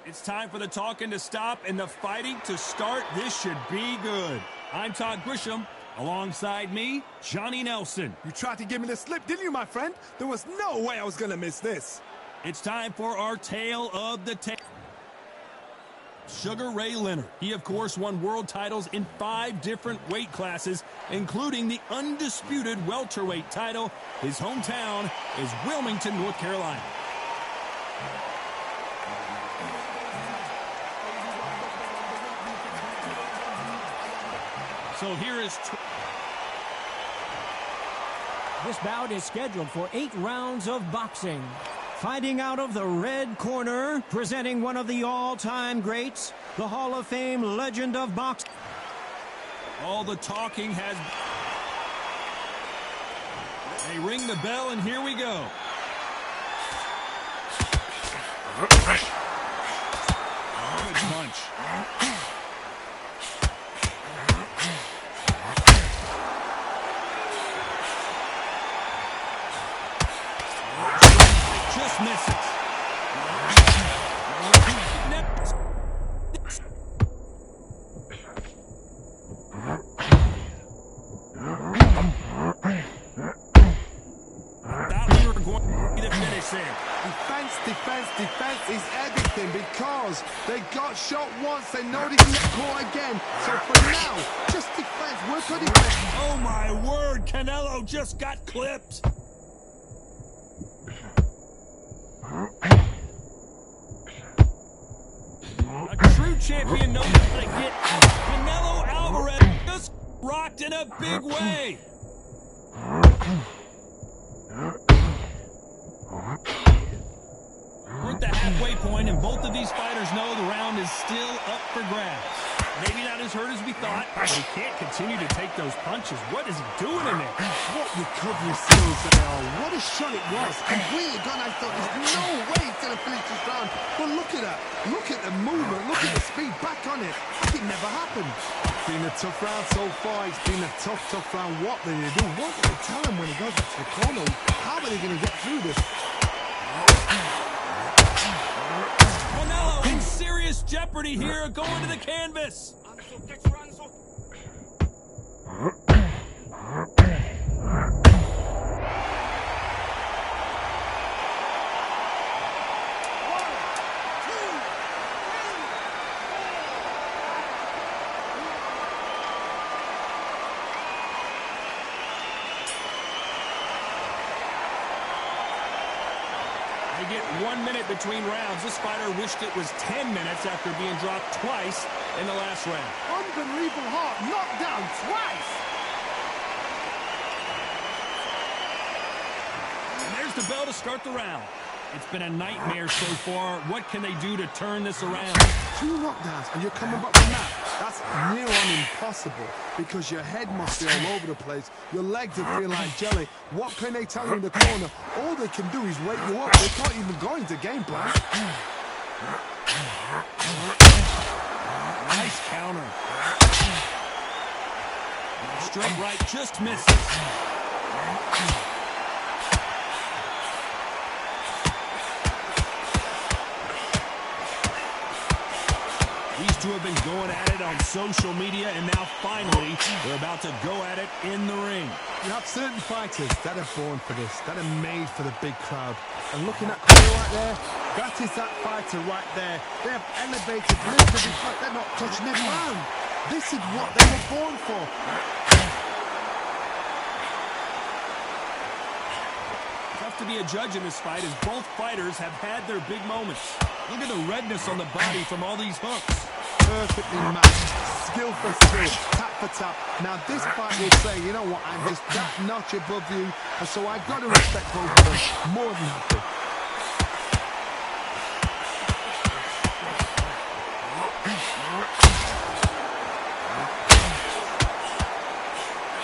It's time for the talking to stop and the fighting to start. This should be good. I'm Todd Grisham. Alongside me, Johnny Nelson. You tried to give me the slip, didn't you, my friend? There was no way I was going to miss this. It's time for our tale of the tape. Sugar Ray Leonard. He, of course, won world titles in 5 different weight classes, including the undisputed welterweight title. His hometown is Wilmington, North Carolina. So here is... This bout is scheduled for 8 rounds of boxing. Fighting out of the red corner, presenting one of the all-time greats, the Hall of Fame legend of boxing. All the talking has... They ring the bell, and here we go. Good punch. Just misses. Thought we were going to be the finish there. Defense is everything because they got shot once. They know they can get caught again. So for now, just defense. Work on defense. Oh my word, Canelo just got clipped. A true champion knows how to get out. Canelo Alvarez just rocked in a big way. We're at the halfway point, and both of these fighters know the round is still up for grabs. Maybe not as hurt as we thought, but he can't continue to take those punches. What is he doing in there? What recovery skills they are. What a shot it was. And really gone, I thought there's no way he's going to finish this round. But look at that. Look at the movement. Look at the speed back on it. Like it never happened. It's been a tough round so far. It's been a tough round. What are they going to do? What do they tell him when he goes back to the corner? How are they going to get through this? Canelo in serious jeopardy here, going to the canvas. They get 1 minute between rounds. This fighter wished it was 10 minutes after being dropped twice in the last round. Unbelievable heart. Knocked down twice. And there's the bell to start the round. It's been a nightmare so far. What can they do to turn this around? 2 knockdowns and you're coming back from that. That's near on impossible because your head must be all over the place. Your legs will feel like jelly. What can they tell you in the corner? All they can do is wake you up. They can't even go into game plan. Nice counter. Straight right just misses. These two have been going at it on social media, and now finally they're about to go at it in the ring. You have certain fighters that are born for this, that are made for the big crowd. And looking at Corey right there, that is that fighter right there. They have elevated, lifted, it's like they're not touching it round. This is what they were born for. Tough to be a judge in this fight as both fighters have had their big moments. Look at the redness on the body from all these hooks. Perfectly matched, skill for skill, tap for tap. Now this fight will say, you know what, I'm just that notch above you, and so I've got to respect both of them more than happy.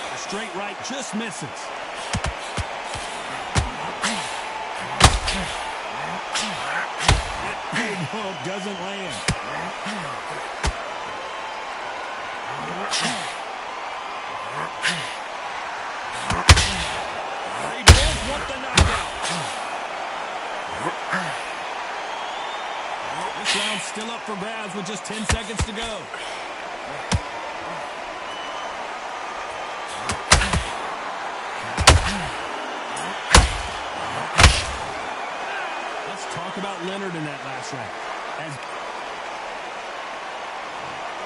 The straight right just misses. That big hook doesn't land. They both want the knockout. This round's still with just 10 seconds to go. Let's talk about Leonard in that last round. As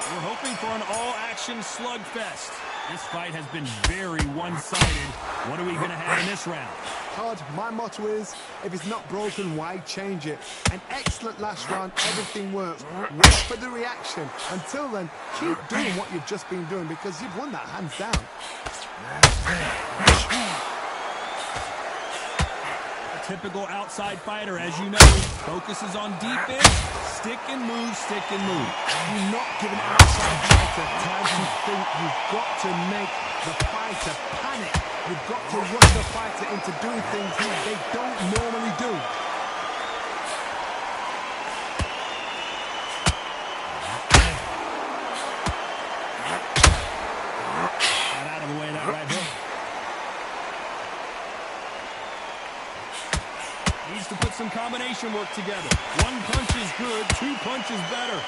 we're hoping for an all-action slugfest. This fight has been very one-sided. What are we going to have in this round? Todd, my motto is, if it's not broken, why change it? An excellent last round, everything works. Wait for the reaction. Until then, keep doing what you've just been doing because you've won that hands down. A typical outside fighter, as you know, focuses on defense, stick and move, stick and move. You're not giving an outside fighter time to think. You've got to make the fighter panic. You've got to rush the fighter into doing things they don't normally do. Got out of the way of that right hook. Needs to put some combination work together. One punch is good, two punches better.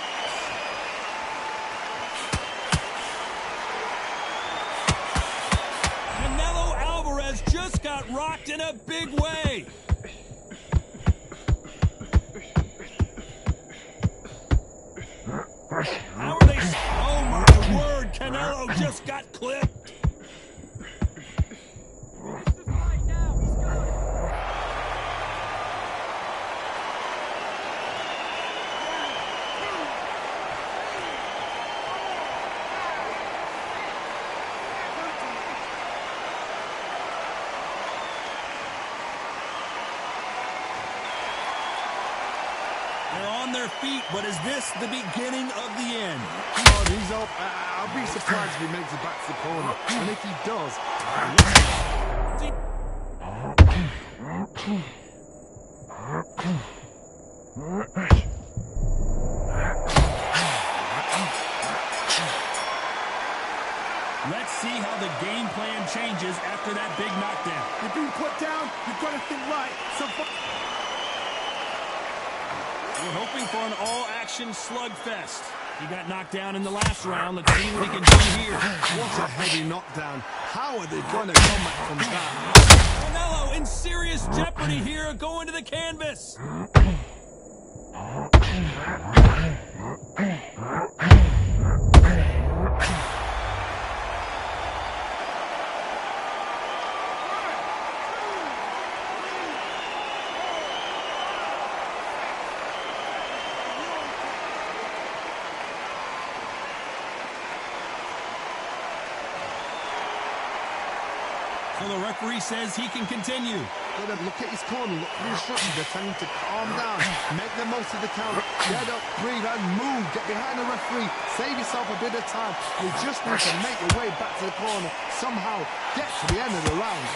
Canelo Alvarez just got rocked in a big way. How are they? Oh my word, Canelo just got clipped. They're on their feet, but is this the beginning of the end? Oh, he's up. I'll be surprised if he makes it back to the corner. And if he does... Let's see how the game plan changes after that big knockdown. You've been put down. You've got to think right. We're hoping for an all-action slugfest. He got knocked down in the last round. Let's see what he can do here. What a heavy knockdown. How are they going to come back from that? Canelo in serious jeopardy here, going to the canvas. So the referee says he can continue. Look at his corner. Look at the instructions. They're telling him to calm down. Make the most of the count. Get up, breathe, and move. Get behind the referee. Save yourself a bit of time. You just need to make your way back to the corner. Somehow get to the end of the round.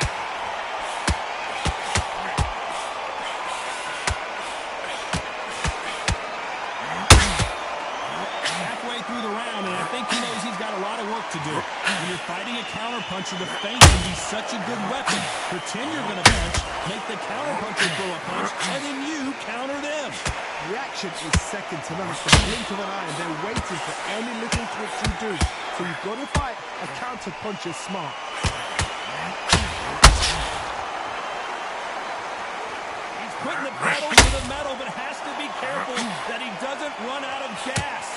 Halfway through the round, and I think he knows he's got a lot of work to do. When you're fighting a counterpuncher, the feint can be such a good weapon. Pretend you're going to punch, make the counterpuncher throw a punch, and then you counter them. Reaction is second to none. It's the blink of an eye, and they're waiting for any little twitch you do. So you've got to fight a counterpuncher smart. He's putting the pedal to the metal, but has to be careful that he doesn't run out of gas.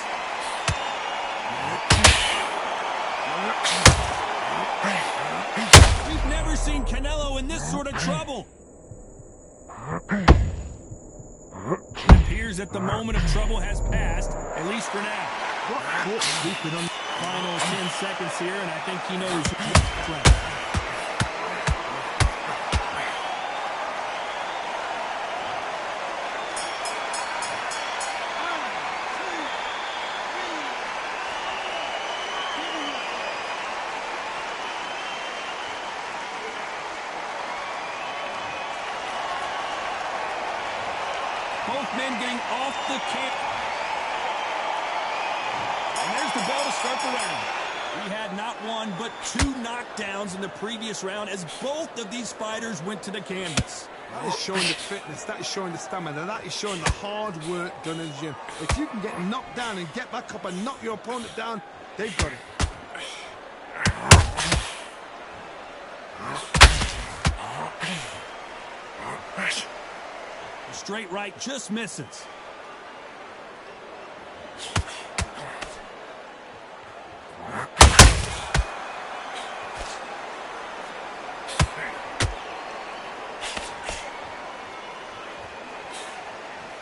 We've never seen Canelo in this sort of trouble. It appears that the moment of trouble has passed, at least for now. What caught sleeping on? Final 10 seconds here, and I think he knows what's left. Both men getting off the camp. And there's the bell to start the round. We had not one, but two knockdowns in the previous round as both of these fighters went to the canvas. That is showing the fitness, that is showing the stamina, that is showing the hard work done in the gym. If you can get knocked down and get back up and knock your opponent down, they've got it. The straight right just misses.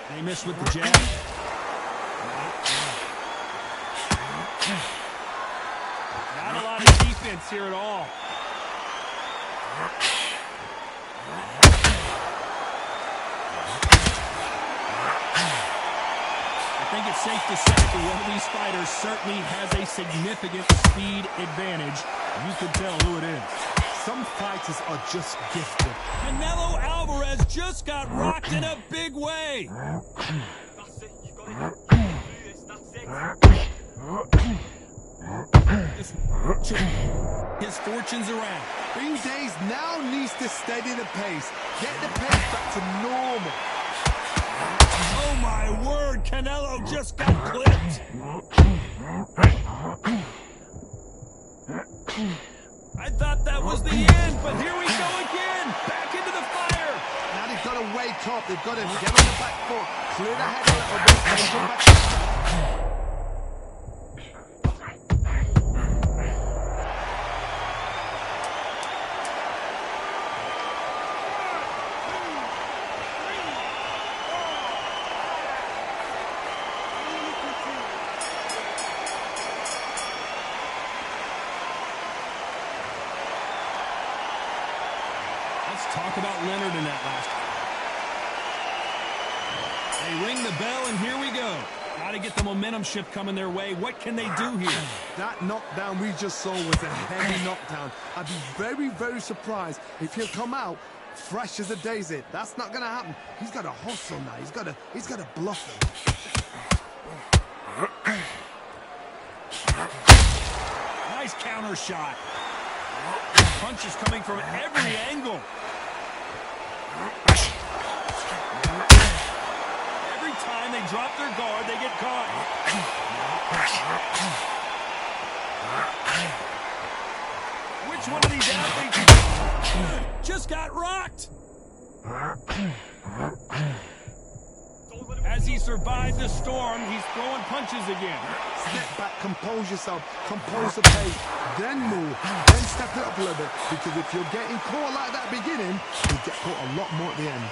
They miss with the jab. Not a lot of defense here at all. I think it's safe to say that one of these fighters certainly has a significant speed advantage. You can tell who it is. Some fighters are just gifted. Canelo Alvarez just got rocked in a big way. That's it, you got it. Do this, that's it. His fortunes around. Bing Days now needs to steady the pace. Get the pace back to normal. Oh my word, Canelo just got clipped. I thought that was the end, but here we go again. Back into the fire. Now they've got to wake up. They've got to get on the back foot, clear the head a little bit, and go back. Let's talk about Leonard in that last one. They ring the bell, and here we go. Got to get the momentum shift coming their way. What can they do here? That knockdown we just saw was a heavy knockdown. I'd be very, very surprised if he'll come out fresh as a daisy. That's not going to happen. He's got to hustle now. He's got to bluff him. Nice counter shot. Punches coming from every angle. Every time they drop their guard, they get caught. Which one of these athletes just got rocked? As he survived the storm, he's throwing punches again. Step back, compose yourself, compose the pace, then move, then step it up a little bit. Because if you're getting caught like that at the beginning, you'll get caught a lot more at the end.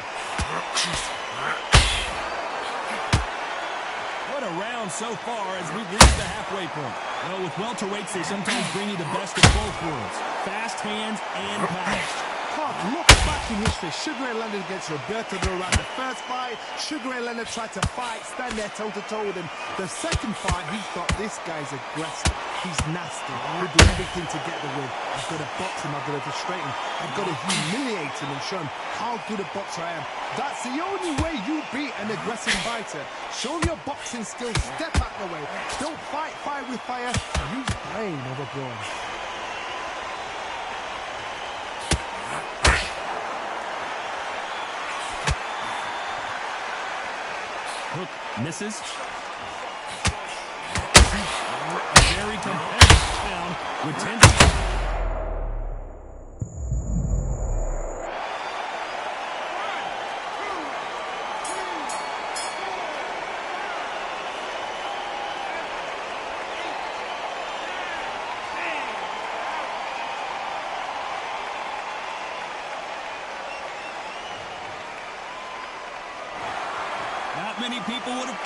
What a round so far as we've reached the halfway point. Well, with welterweights, they sometimes bring you the best of both worlds. Fast hands and power. Look back in history. Sugar Ray Leonard against Roberto Duran. The first fight, Sugar Ray Leonard tried to fight, stand there toe-to-toe with him. The second fight, he thought, this guy's aggressive. He's nasty. He'll do everything to get the win. I've got to box him. I've got to frustrate him. I've got to humiliate him and show him how good a boxer I am. That's the only way you beat an aggressive fighter. Show him your boxing skills. Step out the way. Don't fight fire with fire. Use brain over brawn. Hook misses. A very competitive round with 10 seconds. Not many people would have...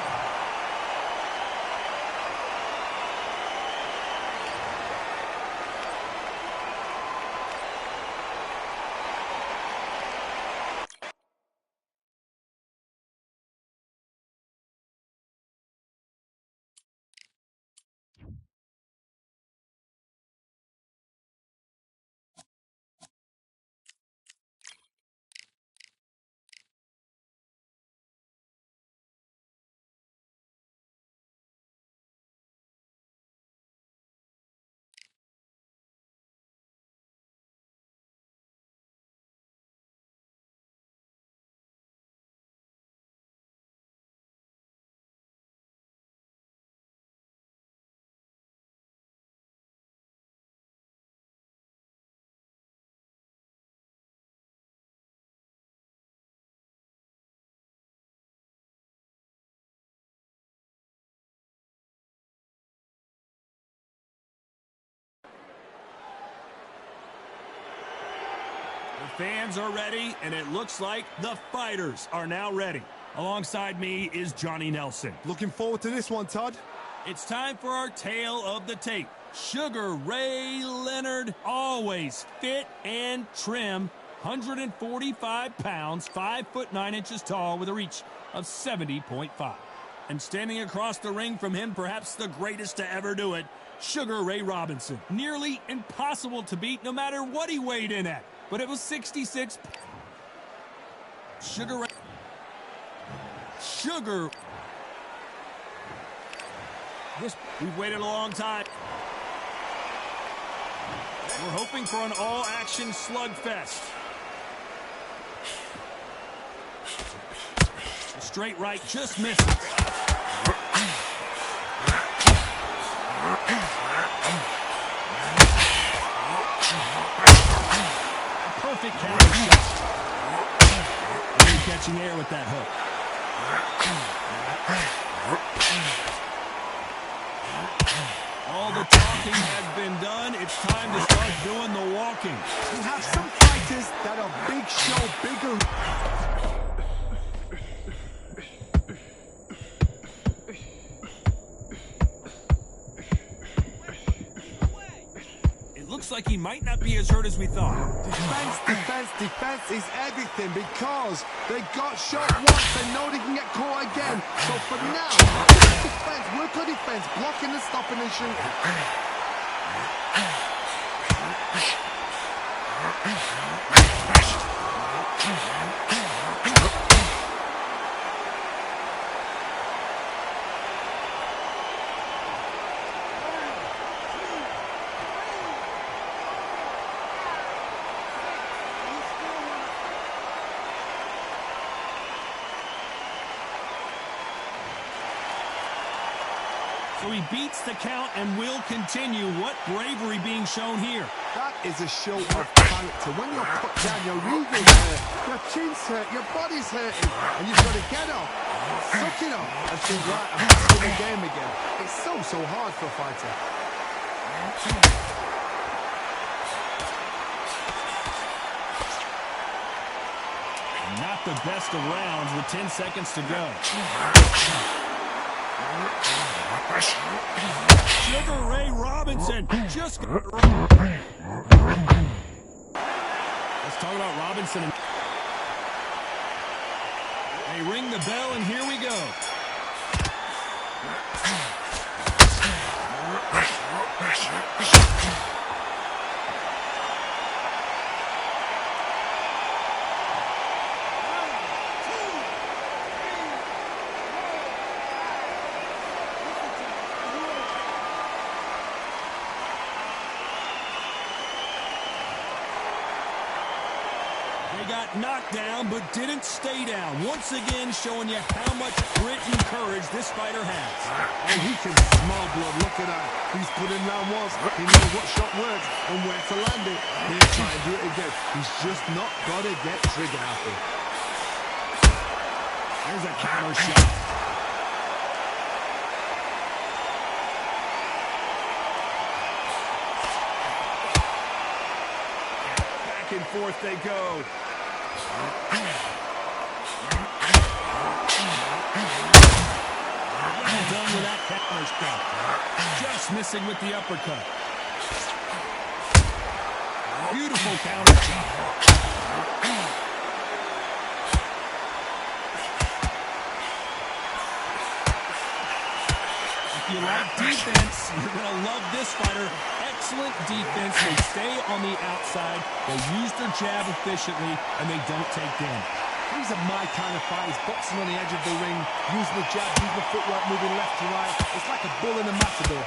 The fans are ready, and it looks like the fighters are now ready. Alongside me is Johnny Nelson. Looking forward to this one, Todd. It's time for our tale of the tape. Sugar Ray Leonard, always fit and trim, 145 pounds, 5'9" tall, with a reach of 70.5. And standing across the ring from him, perhaps the greatest to ever do it, Sugar Ray Robinson. Nearly impossible to beat no matter what he weighed in at. But it was 66. Sugar Ray. We've waited a long time. We're hoping for an all-action slugfest. A straight right just misses. A perfect counter shot. Catching air with that hook. All the talking has been done. It's time to start doing the walking. We have some fighters that are big show, bigger. It looks like he might not be as hurt as we thought. Defense is everything because they got shot once. They know they can get caught again. So for now, defense, work on defense, blocking and stopping and shooting. So he beats the count and will continue. What bravery being shown here. That is a show of character. When you're put down, your ego's hurt, your chin's hurt, your body's hurting, and you've got to get up, suck it up, and think, right, I'm back in the game again. It's so hard for a fighter. Not the best of rounds with 10 seconds to go. Sugar Ray Robinson just... Let's talk about Robinson. They ring the bell, and here we go. Got knocked down, but didn't stay down. Once again, showing you how much grit and courage this fighter has. And he can smell blood. Look at that. He's put in round once. He knows what shot works and where to land it. He'll try and do it again. He's just not got to get trigger happy. There's a counter shot. Back and forth they go. Well done with that counter shot. Just missing with the uppercut. Beautiful counter shot. If you like defense, you're going to love this fighter. Excellent defense. They stay on the outside. They use their jab efficiently, and they don't take damage. These are my kind of fighters, boxing on the edge of the ring, using the jab, using the footwork, moving left to right. It's like a bull in a matador.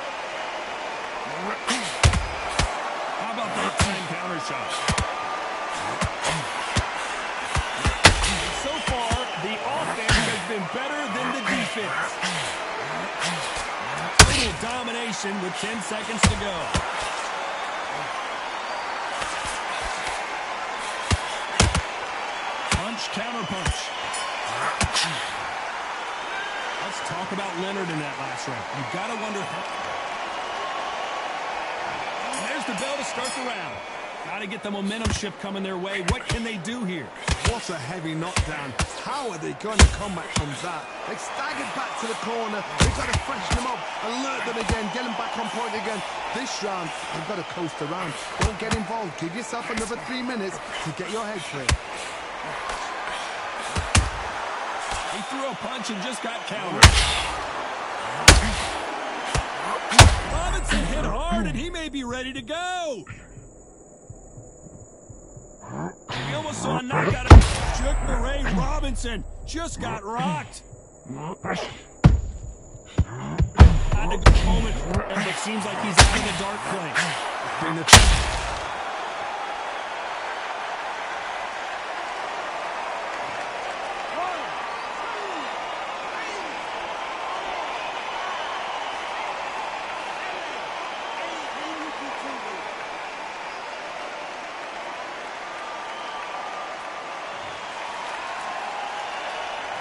How about that time counter shot? So far, the offense has been better than the defense. Total domination with 10 seconds to go. Counter punch. Let's talk about Leonard in that last round. You've got to wonder how. There's the bell to start the round. Got to get the momentum shift coming their way. What can they do here? What a heavy knockdown. How are they going to come back from that? They staggered back to the corner. They've got to freshen them up, alert them again, get them back on point again. This round, they've got to coast around. Don't get involved. Give yourself another 3 minutes to get your head clear. He threw a punch and just got countered. Robinson hit hard, and he may be ready to go. He almost saw a knockout. Shook Murray. Robinson just got rocked. Had a good moment, and it seems like he's out of the dark place.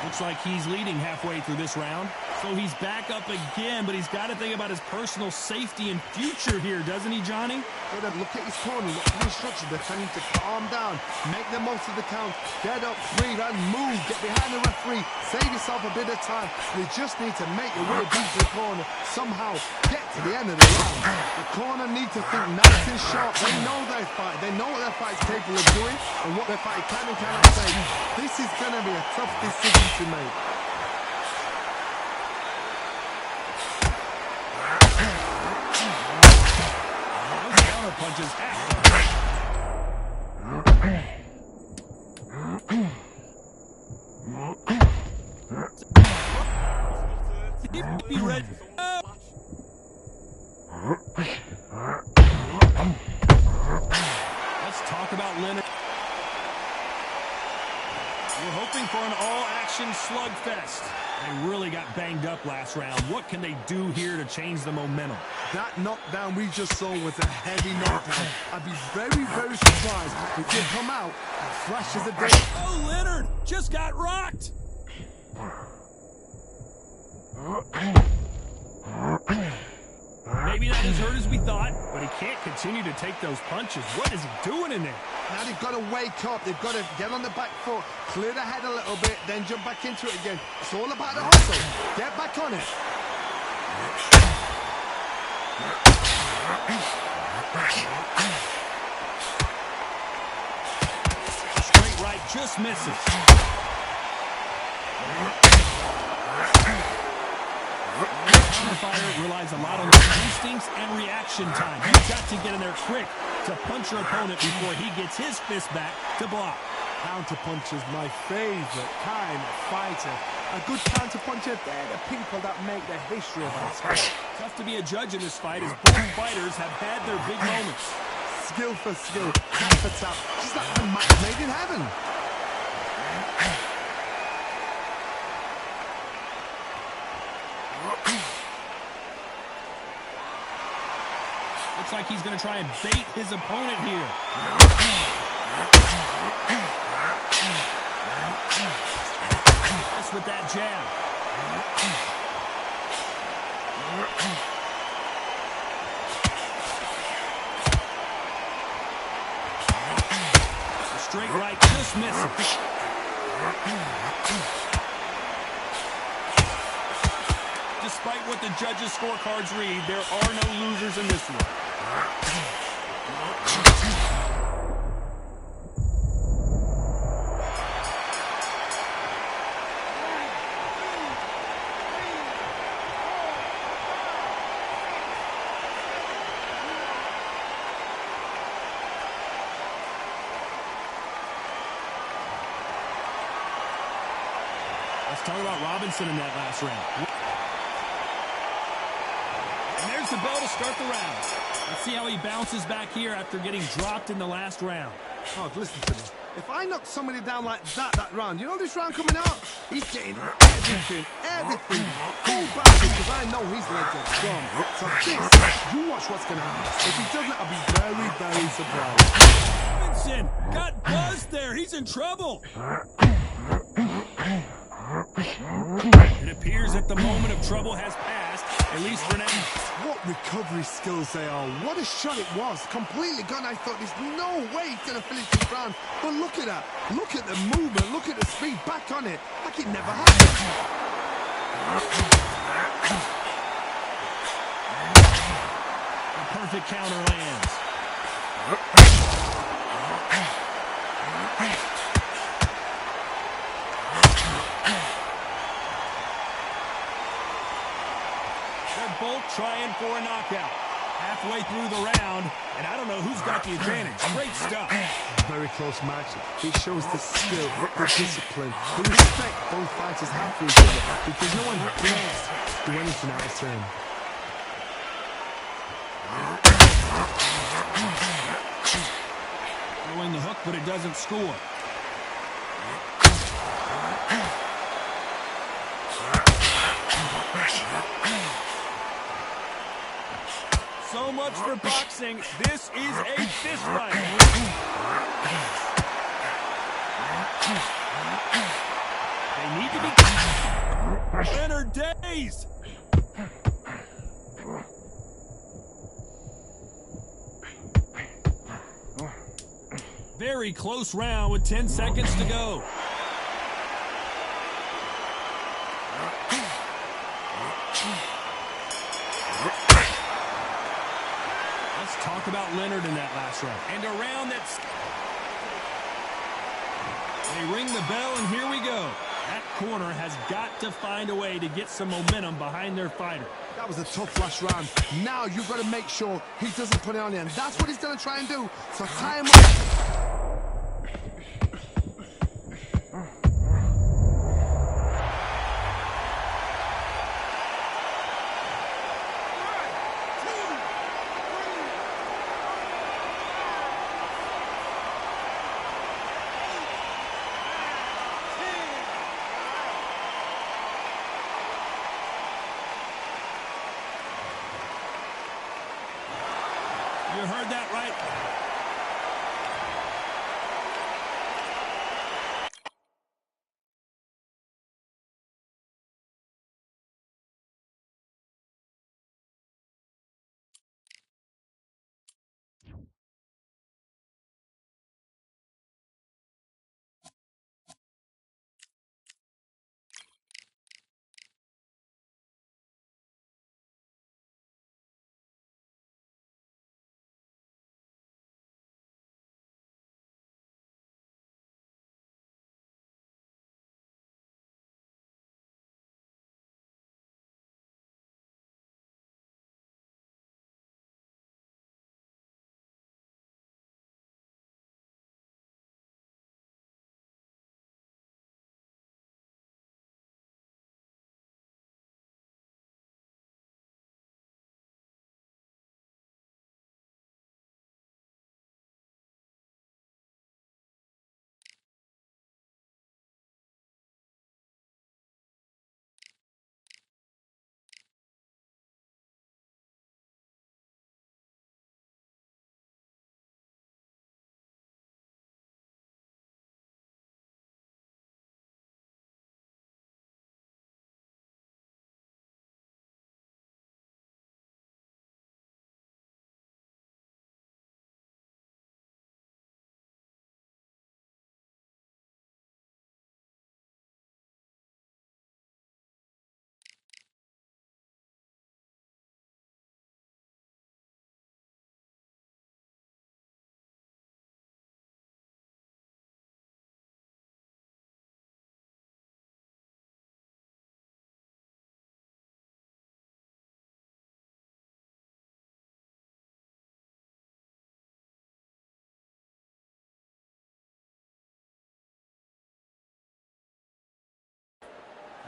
Looks like he's leading halfway through this round. So he's back up again, but he's got to think about his personal safety and future here, doesn't he, Johnny? Gotta look at his corner, look at the instructions. They're telling him to calm down, make the most of the count, get up, breathe, and move. Get behind the referee, save yourself a bit of time. You just need to make your way deep to the corner. Somehow get to the end of the round. The corner need to think nice and sharp. They know their fight. They know what their fight's capable of doing and what their fight can and cannot say. This is gonna be a tough decision to make. Punches be ready. Let's talk about Leonard. We're hoping for an all-action slugfest. They really got banged up last round. What can they do here to change the momentum? That knockdown we just saw was a heavy knockdown. I'd be very, very surprised if they come out and flash as a day. Oh, Leonard just got rocked. Maybe not as hurt as we thought, but he can't continue to take those punches. What is he doing in there? Now they've got to wake up. They've got to get on the back foot, clear the head a little bit, then jump back into it again. It's all about the hustle. Get back on it. Straight right just misses. Fighter relies a lot on instincts and reaction time. You've got to get in there quick to punch your opponent before he gets his fist back to block. Counter punch is my favorite kind of fighter. A good counter puncher, they're the people that make the history of our sport. Tough to be a judge in this fight as both fighters have had their big moments. Skill for skill, tap for tap, just like a match made in heaven. Looks like he's going to try and bait his opponent here. Just with that jab. The straight right just misses. Despite what the judges' scorecards read, there are no losers in this one. Let's talk about Robinson in that last round. And there's the bell to start the round. Let's see how he bounces back here after getting dropped in the last round. Oh, listen to me. If I knock somebody down like that round, you know this round coming out? He's getting everything. Full battle, because I know his legs are strong. So this, you watch what's going to happen. If he doesn't, I'll be very, very surprised. Robinson got buzzed there. He's in trouble. It appears that the moment of trouble has passed. at least for now. What recovery skills they are. What a shot it was. Completely gone. I thought there's no way he's going to finish this round. But look at that. Look at the movement. Look at the speed. Back on it. Like it never happened. A perfect counter lands. They're both trying for a knockout. Halfway through the round, and I don't know who's got the advantage. Great stuff. Very close match. It shows the skill, the discipline, the respect both fighters have for each other, because no one dares do anything out of turn. Throwing the hook, but it doesn't score. So much for boxing. This is a fist fight. They need to be Leonard Days. Very close round with 10 seconds to go. Let's talk about Leonard in that last round. And a round that's... They ring the bell, and here we go. That corner has got to find a way to get some momentum behind their fighter. That was a tough last round. Now you've got to make sure he doesn't put it on you, and that's what he's going to try and do. So tie him up. You heard that right.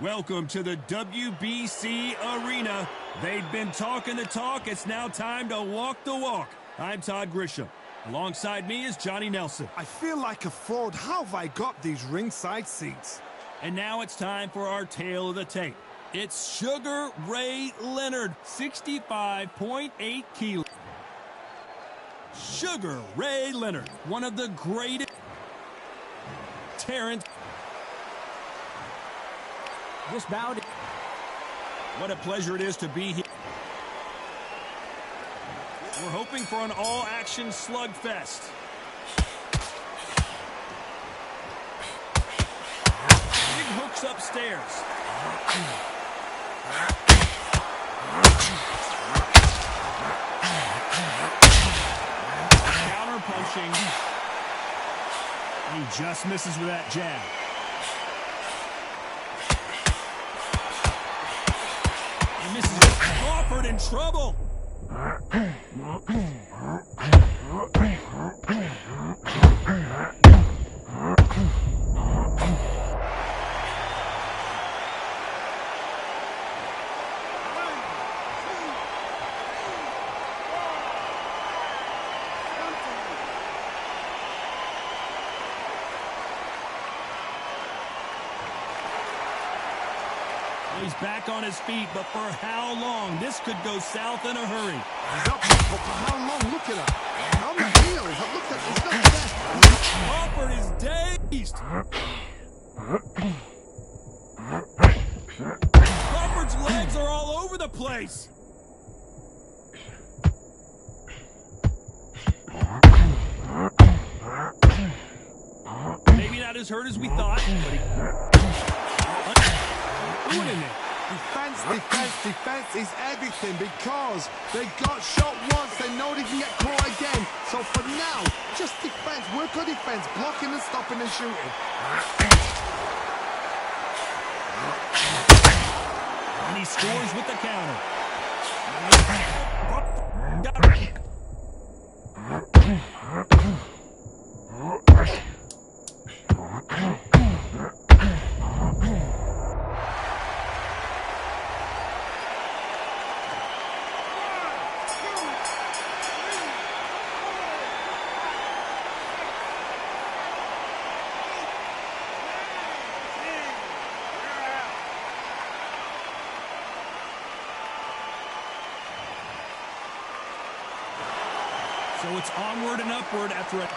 Welcome to the WBC arena. They've been talking the talk. It's now time to walk the walk. I'm Todd Grisham. Alongside me is Johnny Nelson. I feel like a fraud. How have I got these ringside seats? And now it's time for our tale of the tape. It's Sugar Ray Leonard, 65.8 kilos. Sugar Ray Leonard, one of the greatest. Terrence. This bout. What a pleasure it is to be here. We're hoping for an all-action slugfest. Big hooks upstairs. Counter punching. He just misses with that jab. He misses it. Crawford in trouble. He's back on his feet, but for how long? This could go south in a hurry. He's up, but for how long? Look at him. On the heels. Look at him. He's not Crawford is dazed. Crawford's legs are all over the place. Maybe not as hurt as we thought, but doing it. Defense, defense, defense is everything because they got shot once. They know they can get caught again. So for now, just defense. Work on defense. Blocking and stopping and shooting. And he scores with the counter. So it's onward and upward after a...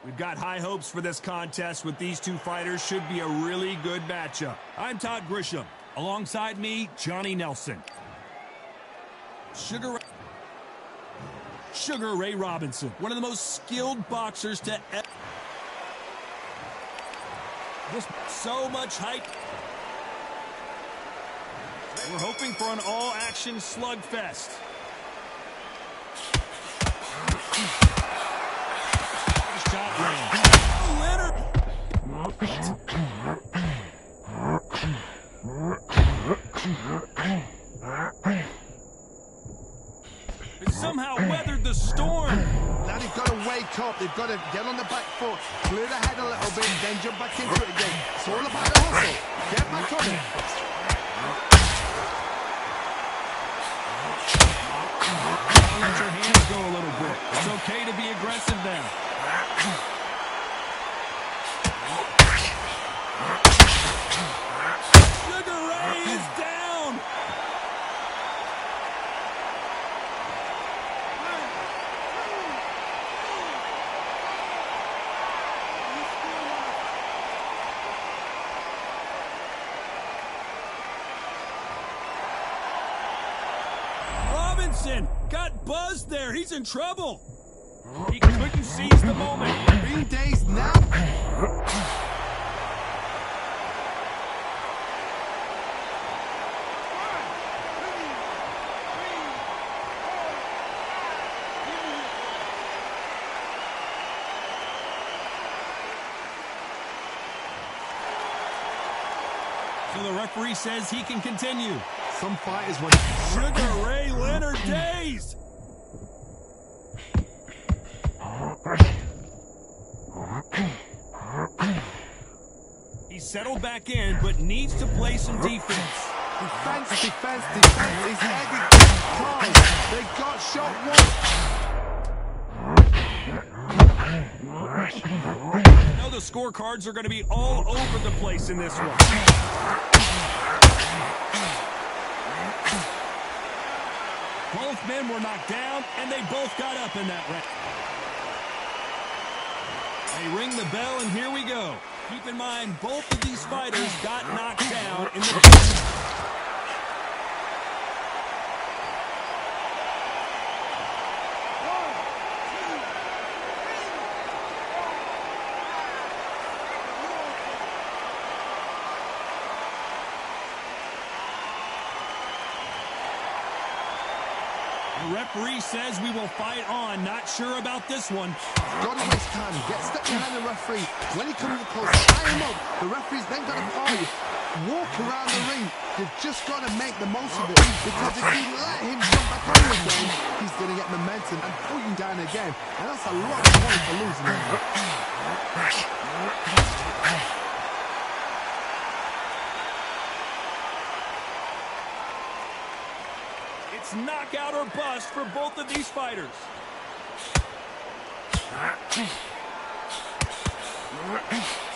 We've got high hopes for this contest with these two fighters. Should be a really good matchup. I'm Todd Grisham. Alongside me, Johnny Nelson. Sugar Ray Robinson, one of the most skilled boxers to ever. So much hype. We're hoping for an all-action slugfest. Shot range. Leonard. It somehow weathered the storm. Now they've got to wake up. They've got to get on the back foot, clear the head a little bit, then jump back into it again. It's all about the hustle. Get back on it. Let your hands go a little bit. It's okay to be aggressive now. Sugar Ray is down. Robinson got buzzed there. He's in trouble. He couldn't seize the moment. Being dazed now. So the referee says he can continue. Some fighters when Sugar Ray Leonard days. He's settled back in, but needs to play some defense. defense. His head is close. They got shot one. Now the scorecards are going to be all over the place in this one. Both men were knocked down, and they both got up in that round. They ring the bell, and here we go. Keep in mind, both of these fighters got knocked down in the... The referee says we will fight on. Not sure about this one. Got to waste time. Step behind the referee. When he comes close, tie him up. The referee's then got to call you. Walk around the ring. You've just got to make the most of it. Because if you let him jump back on you again, he's going to get momentum and pull you down again. And that's a lot of points for losing him. It's knockout or bust for both of these fighters.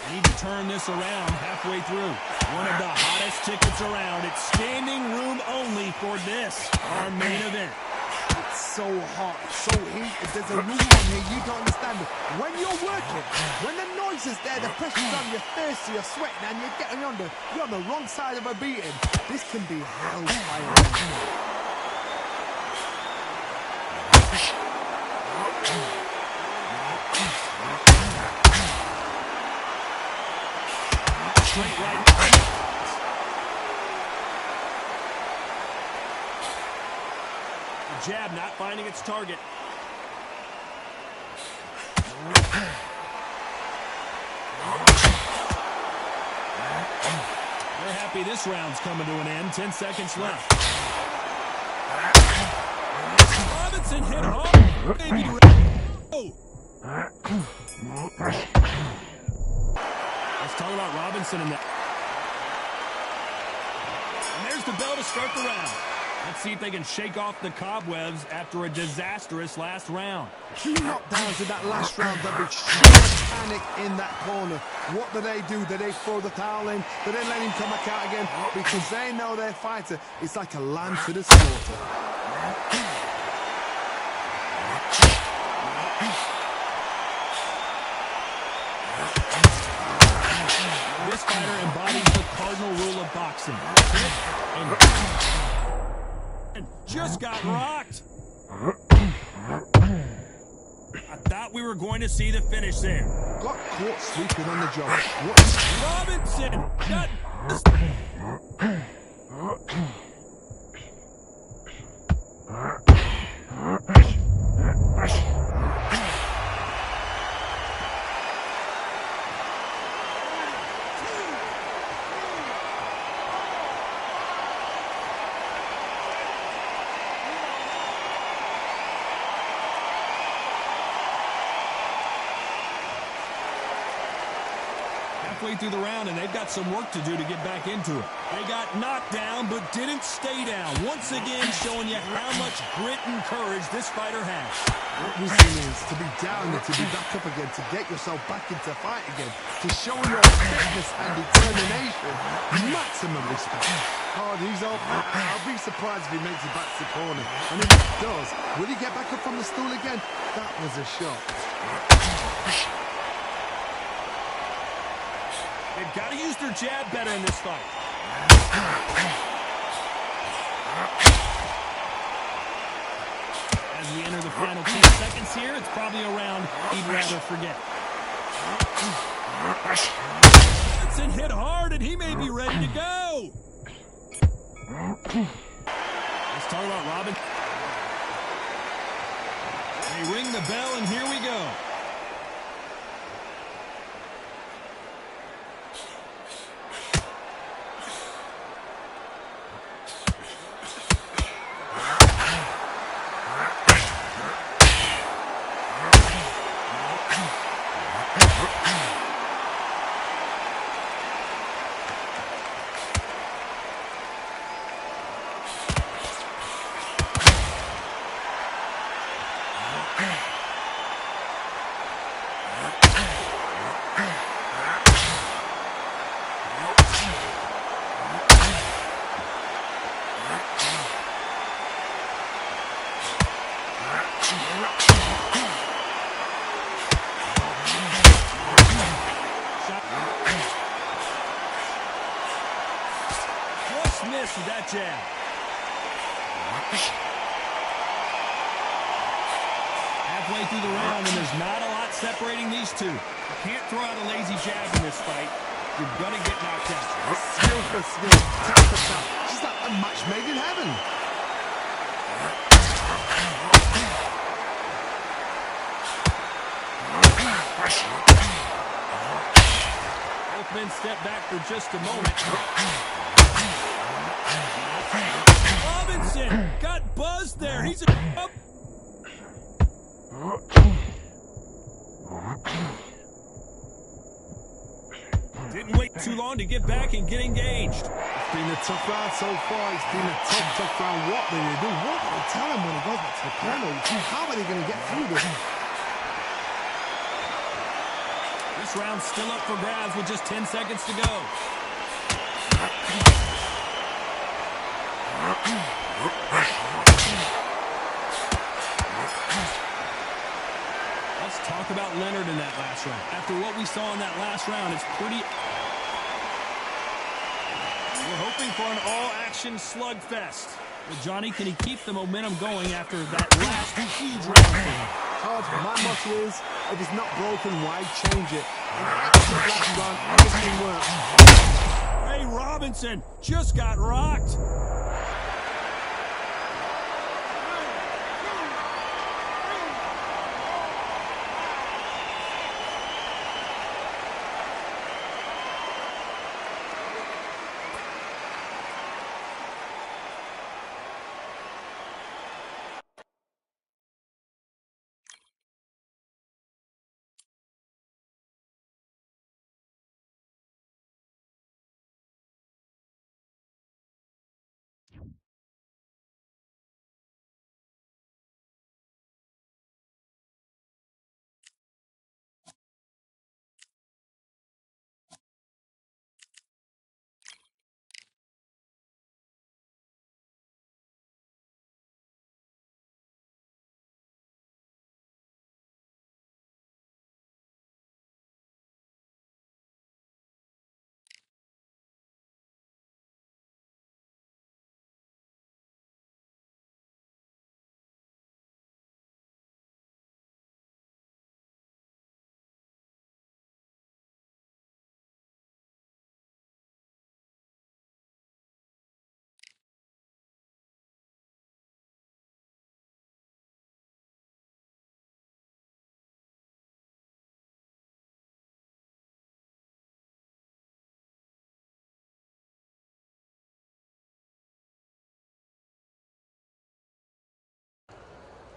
Need to turn this around halfway through. One of the hottest tickets around. It's standing room only for this, our main event. It's so hot, so heated. There's a room on here you don't understand it. When you're working, when the noise is there, the pressure's on, you're thirsty, you're sweating, and you're on the wrong side of a beating. This can be hellfire. Straight right. The jab not finding its target. They're happy this round's coming to an end. 10 seconds left. Robinson hit hard. Maybe oh. Let's talk about Robinson in that. And there's the bell to start the round. Let's see if they can shake off the cobwebs after a disastrous last round. 2 knockdowns in that last round. There'll be sheer panic in that corner. What do? Do they throw the towel in? Do they let him come back out again? Because they know their fighter is like a lamb to the slaughter. This fighter embodies the cardinal rule of boxing. Hit and just got rocked. I thought we were going to see the finish there. Got caught sleeping on the job. Robinson got... halfway through the round, and they've got some work to do to get back into it. They got knocked down, but didn't stay down. Once again, showing you how much grit and courage this fighter has. What we've seen is to be down and to be back up again, to get yourself back into fight again, to show your fitness and determination. Maximum respect. Oh, he's off. I'll be surprised if he makes it back to the corner. And if he does, will he get back up from the stool again? That was a shot. They've got to use their jab better in this fight. As we enter the final 10 seconds here, it's probably a round he'd rather forget. Robinson hit hard, and he may be ready to go. Let's talk about Robin. They ring the bell, and here we go. jab. Halfway through the round, and there's not a lot separating these two. You can't throw out a lazy jab in this fight. You're going to get knocked out. Skill for skill, tap for tap. It's like a match made in heaven. Both men step back for just a moment. Robinson got buzzed there. He's up. Didn't wait too long to get back and get engaged. It's been a tough round so far. It's been a tough round. What do they do? What do they tell him when he goes back to the corner? How are they going to get through this? This round's still up for grabs with just 10 seconds to go. Let's talk about Leonard in that last round. After what we saw in that last round, it's pretty... We're hoping for an all-action slugfest. But Johnny, can he keep the momentum going after that last huge round for him? Todd, my motto is, if it's not broken, why change it? Last round, everything works. Ray Robinson just got rocked.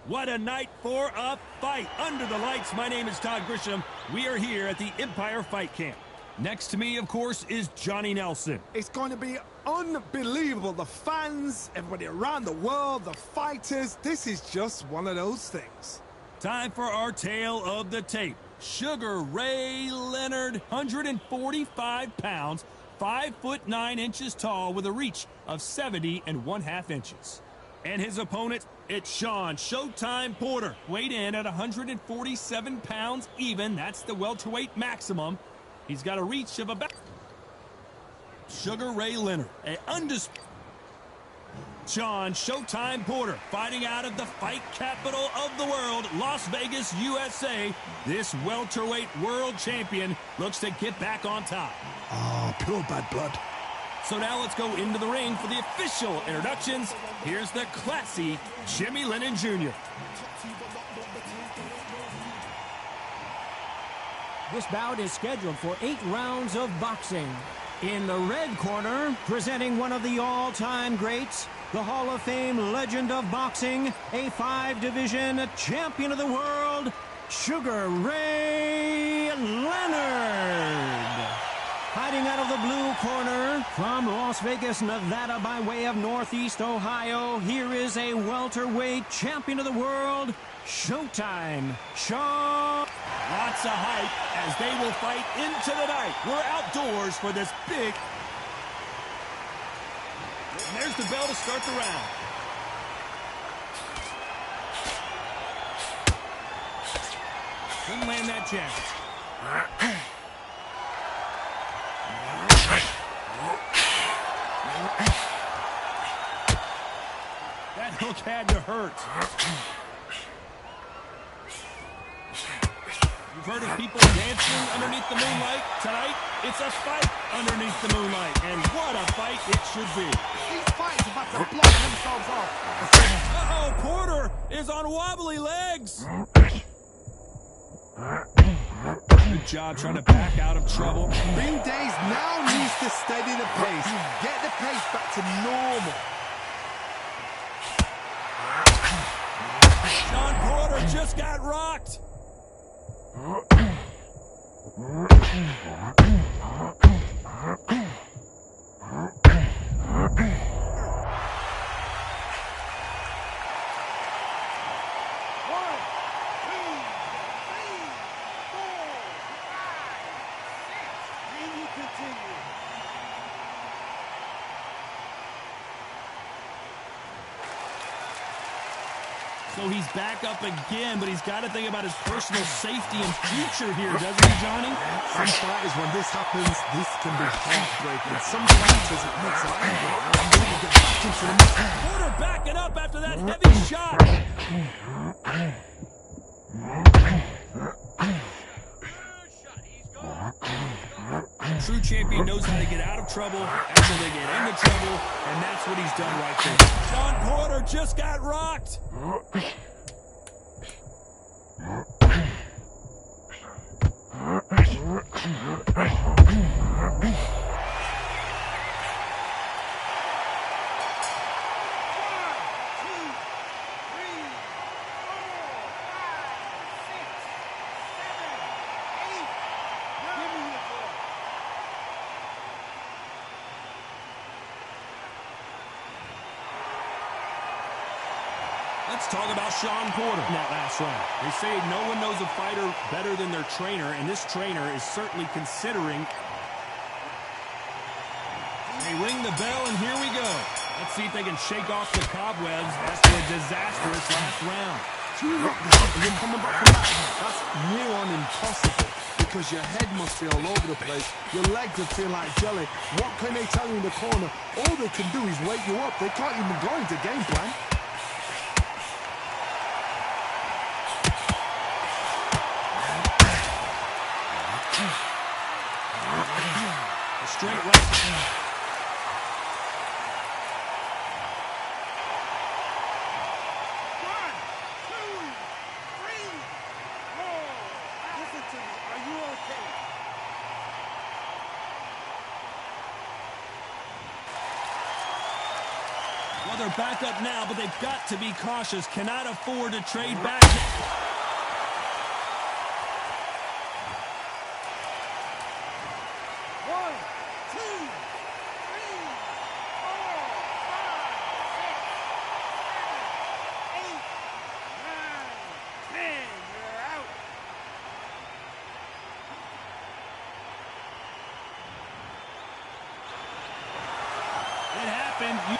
What a night for a fight. Under the lights, my name is Todd Grisham. We are here at the Empire Fight Camp. Next to me, of course, is Johnny Nelson. It's going to be unbelievable. The fans, everybody around the world, the fighters. This is just one of those things. Time for our tale of the tape. Sugar Ray Leonard, 145 pounds, 5'9" tall with a reach of 70½ inches. And his opponent, it's Sean Showtime Porter, weighed in at 147 pounds even. That's the welterweight maximum. He's got a reach of about... Sugar Ray Leonard, an undisputed... Sean Showtime Porter, fighting out of the fight capital of the world, Las Vegas, USA. This welterweight world champion looks to get back on top. Oh, pure bad blood. So now let's go into the ring for the official introductions. Here's the classy Jimmy Lennon Jr. This bout is scheduled for 8 rounds of boxing. In the red corner, presenting one of the all-time greats, the Hall of Fame legend of boxing, a 5-division champion of the world, Sugar Ray Leonard. Hiding out of the blue corner, from Las Vegas, Nevada, by way of Northeast Ohio, here is a welterweight champion of the world, Showtime Sean. Lots of hype as they will fight into the night. We're outdoors for this big... And there's the bell to start the round. Couldn't land that jab. hook had to hurt. You've heard of people dancing underneath the moonlight. Tonight, it's a fight underneath the moonlight. And what a fight it should be. These fights are about to block themselves off. Uh-oh, Porter is on wobbly legs. Good job trying to back out of trouble. Bing Days now needs to steady the pace. Get the pace back to normal. Sean Porter just got rocked. So he's back up again, but he's got to think about his personal safety and future here, doesn't he, Johnny? Some fighters, when this happens, this can be heartbreaking. Some fighters, it makes it get back into the mix. Porter backing up after that heavy shot. True champion knows how to get out of trouble after they get into trouble, and that's what he's done right there. Sean Porter just got rocked. Let's talk about Sean Porter in that last round. They say no one knows a fighter better than their trainer, and this trainer is certainly considering. They ring the bell, and here we go. Let's see if they can shake off the cobwebs after a disastrous last round. Two knockdowns and you're coming back from that. That's near on impossible because your head must be all over the place. Your legs will feel like jelly. What can they tell you in the corner? All they can do is wake you up. They can't even go into game plan. A straight right. Well, they're back up now, but they've got to be cautious. Cannot afford to trade back. It happened.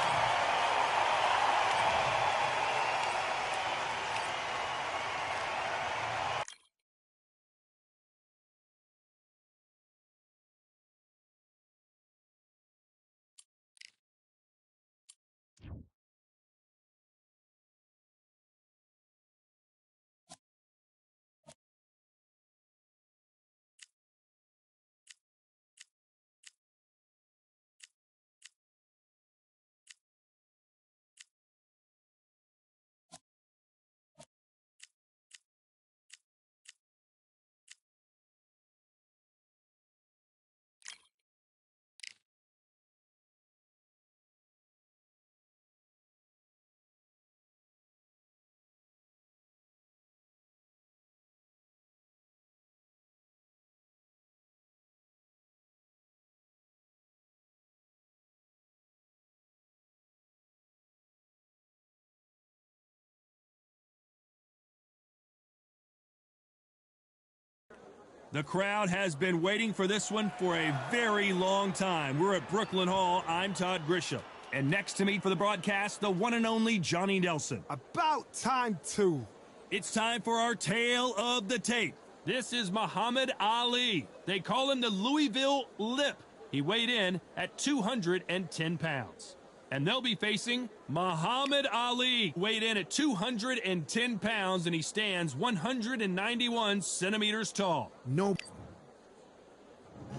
The crowd has been waiting for this one for a very long time. We're at Brooklyn Hall. I'm Todd Grisham. And next to me for the broadcast, the one and only Johnny Nelson. About time, too. It's time for our tale of the tape. This is Muhammad Ali. They call him the Louisville Lip. He weighed in at 210 pounds. And they'll be facing Muhammad Ali, weighed in at 210 pounds, and he stands 191 centimeters tall. No.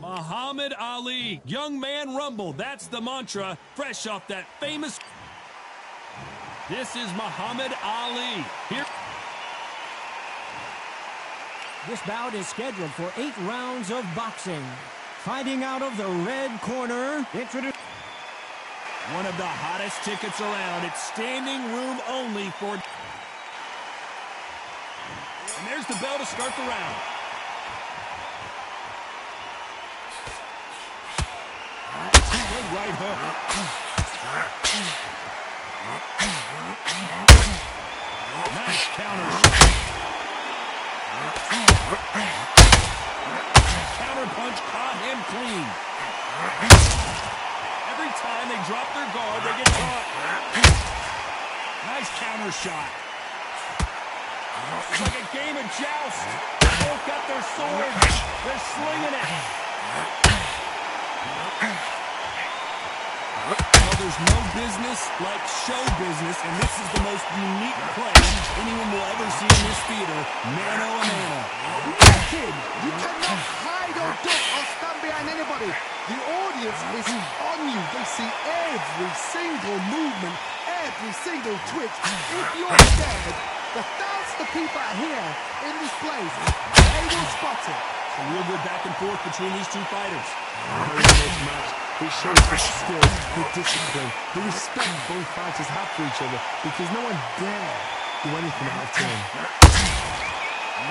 Muhammad Ali, young man rumble, that's the mantra, fresh off that famous... This is Muhammad Ali. Here. This bout is scheduled for 8 rounds of boxing. Fighting out of the red corner, introduce... One of the hottest tickets around. It's standing room only for... And there's the bell to start the round. Good right hook. Nice counter. Counter punch caught him clean. Every time they drop their guard, they get caught. Nice counter shot. It's like a game of joust. They both got their swords. They're slinging it. Well, there's no business like show business, and this is the most unique play anyone will ever see in this theater. Mano a mano. Kid, you cannot hide or duck or stand behind anybody. The audience is on you. They see every single movement, every single twitch. If you're scared, the thousands of people are here in this place. They will spot it. A real good back and forth between these two fighters. Very close match. It shows the skill, the discipline, the respect both fighters have for each other, because no one dare do anything out of turn.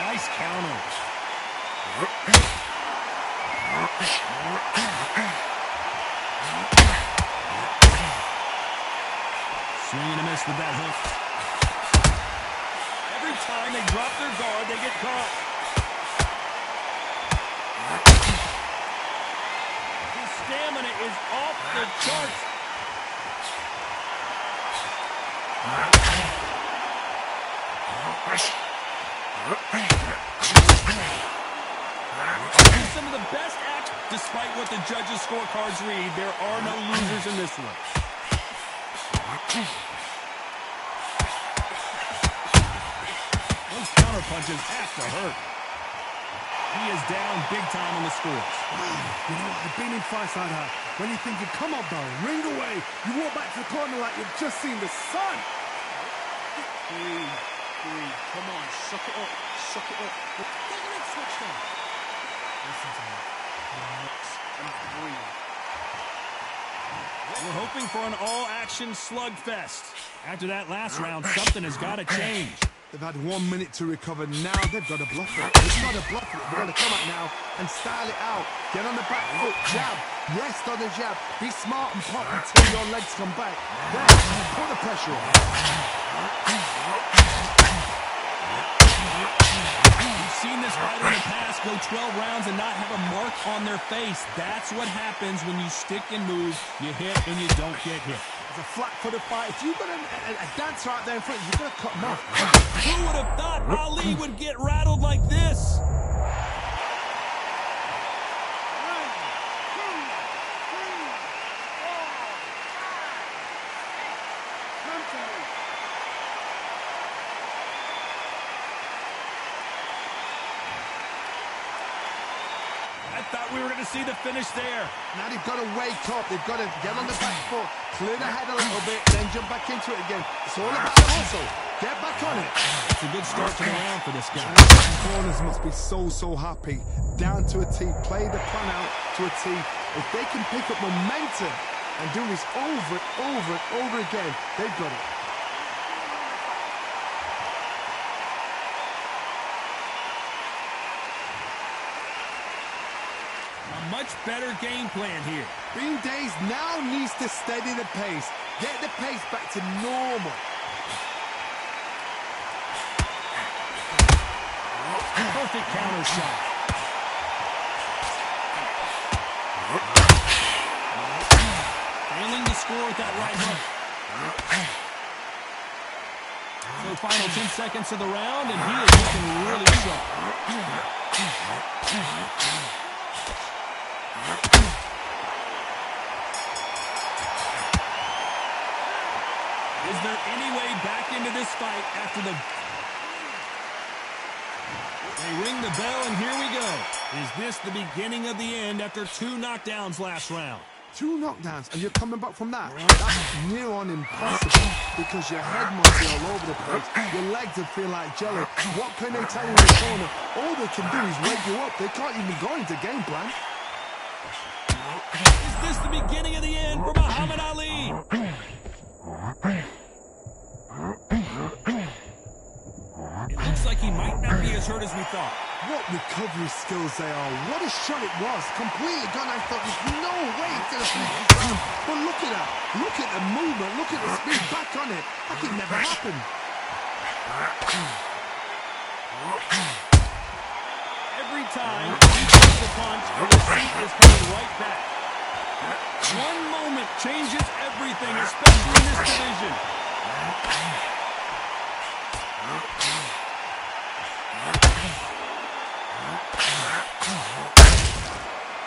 Nice counters. Swing and a miss with that hook. Every time they drop their guard, they get caught. His stamina is off the charts. Some of the best acts, despite what the judges' scorecards read, there are no losers in this one. Those counter punches have to hurt. He is down big time on the scores. You know, I've been in fights like that. When you're thinking, come on, Barry, ring away. You walk back to the corner like you've just seen the sun. Breathe. Come on, suck it up. Suck it up. Get your next switch on. Listen to me. Relax and breathe. We're hoping for an all-action slugfest. After that last round, something has got to change. They've had 1 minute to recover. Now they've got to bluff it. They've got to bluff it. They've got to come out now and style it out. Get on the back foot, jab. Rest on the jab. Be smart and pop until your legs come back. Then put the pressure on. We've seen this fighter in the past go 12 rounds and not have a mark on their face. That's what happens when you stick and move. You hit and you don't get hit. It's a flat-footed fight. If you've got a dancer out there in front, you've got to cut him off. Who would have thought Ali would get rattled like this? I thought we were going to see the finish there. Now they've got to wake up. They've got to get on the back foot, clear the head a little bit, then jump back into it again. It's all about the hustle. Get back on it. It's a good start to the round for this guy. Corners must be so happy. Down to a T. Play the plan out to a T. If they can pick up momentum and do this over and over again, they've got it. Much better game plan here. Bean Days now needs to steady the pace. Get the pace back to normal. Perfect counter shot. Failing to score with that right hook. So final 10 seconds of the round, and he is looking really sharp. Is there any way back into this fight after the... They ring the bell, and here we go. Is this the beginning of the end after 2 knockdowns last round? 2 knockdowns, and you're coming back from that? That's near on impossible, because your head must be all over the place. Your legs will feel like jelly. What can they tell you in the corner? All they can do is wake you up. They can't even go into game plan. Is this the beginning of the end for Muhammad Ali? It looks like he might not be as hurt as we thought. What recovery skills they are. What a shot it was. Completely gone. I thought there's no way it's going to finish this round. But look at that. Look at the movement. Look at the speed back on it. Like it never happened. Every time he takes a punch, the receipt is coming right back. One moment changes everything, especially in this division.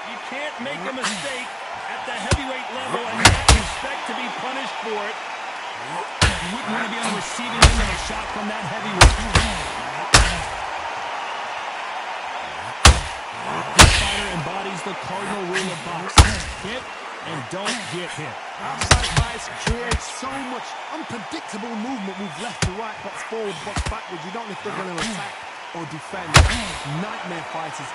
You can't make a mistake at the heavyweight level and not expect to be punished for it. You wouldn't want to be on the receiving end of a shot from that heavyweight. This fighter embodies the cardinal rule of boxing. Hit and don't get hit. Outside fights create so much unpredictable movement. Move left to right, box forward, box backwards. You don't know if they're going to attack or defend. Nightmare fighters.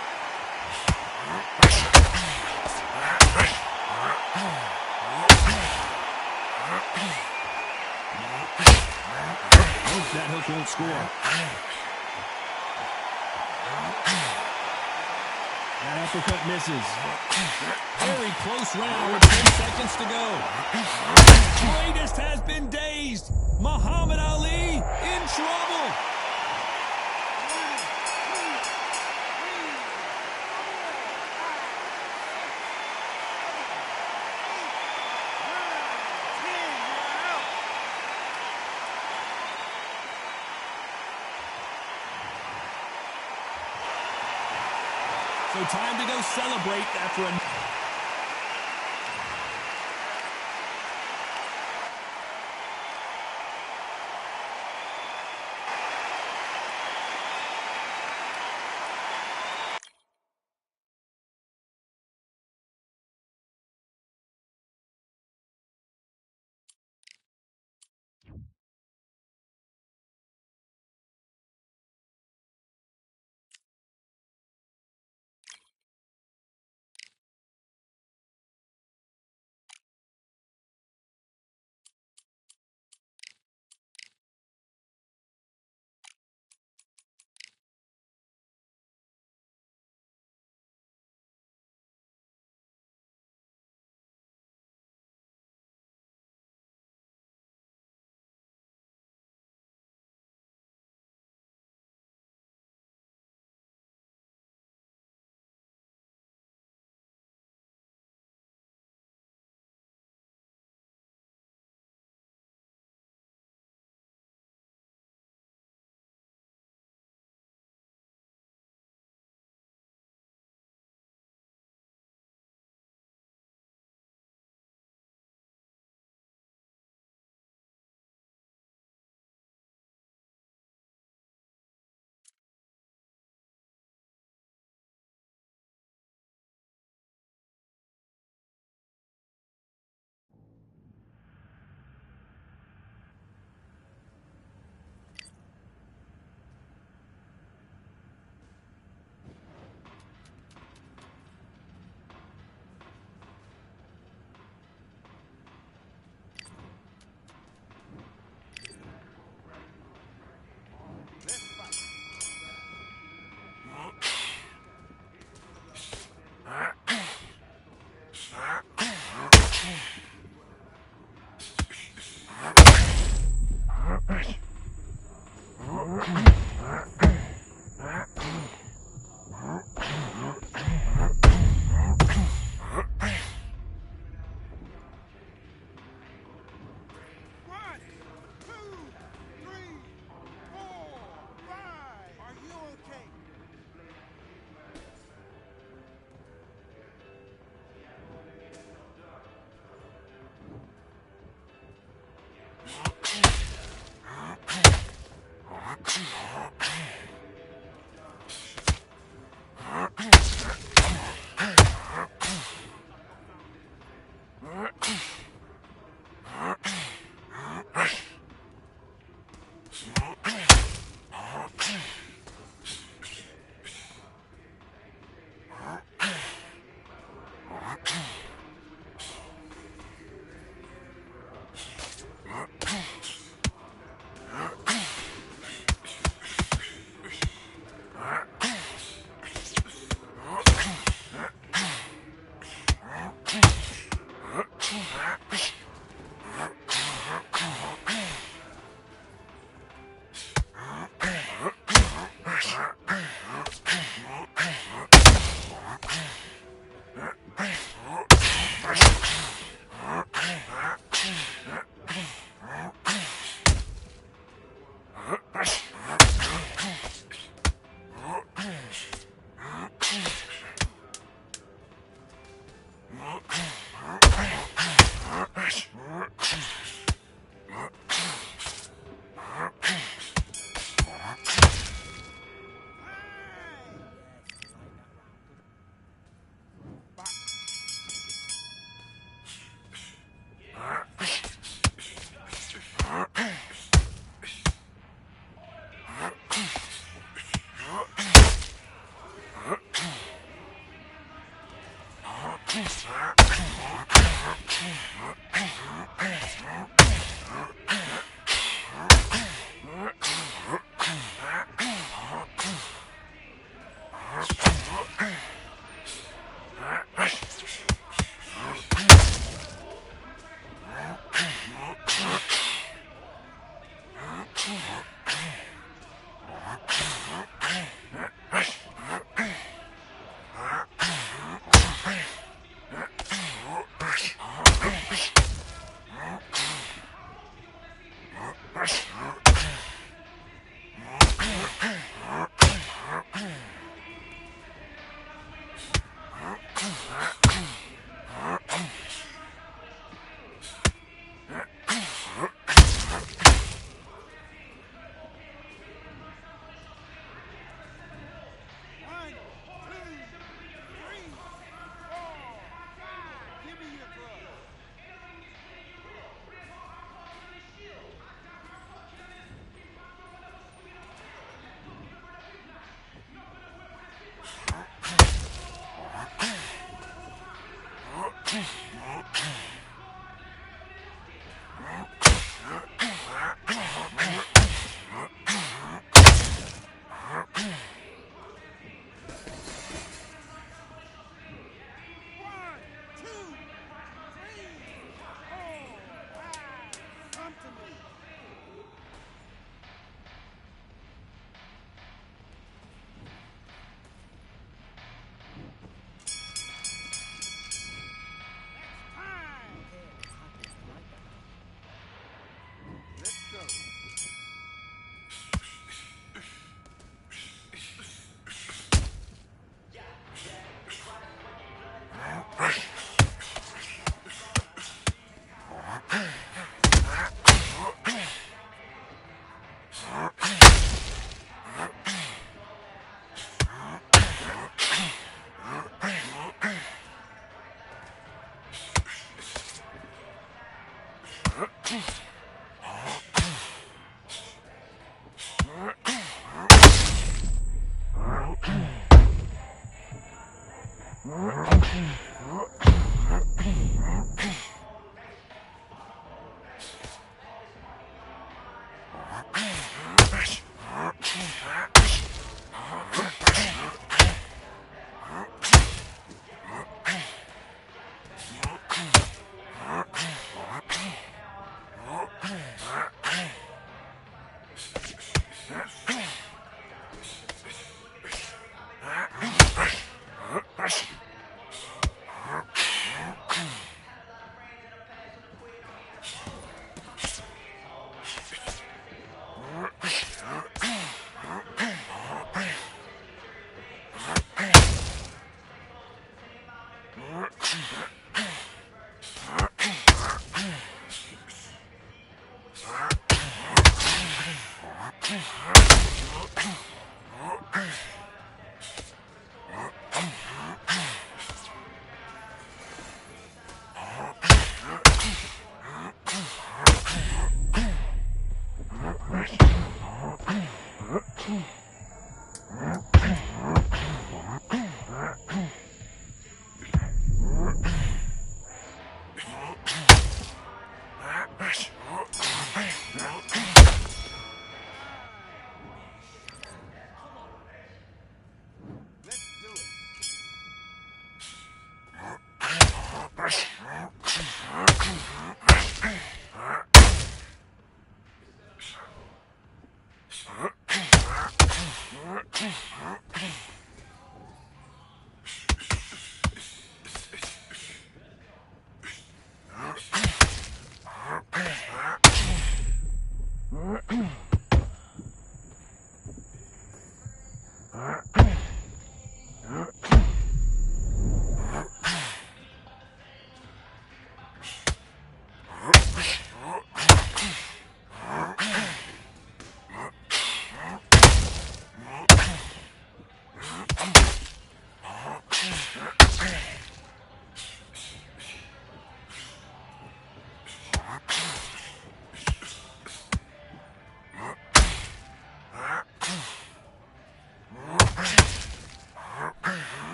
Hope that hook won't score. That uppercut misses. Very close round with 10 seconds to go. Greatest has been dazed. Muhammad Ali in trouble. So time to go celebrate after a...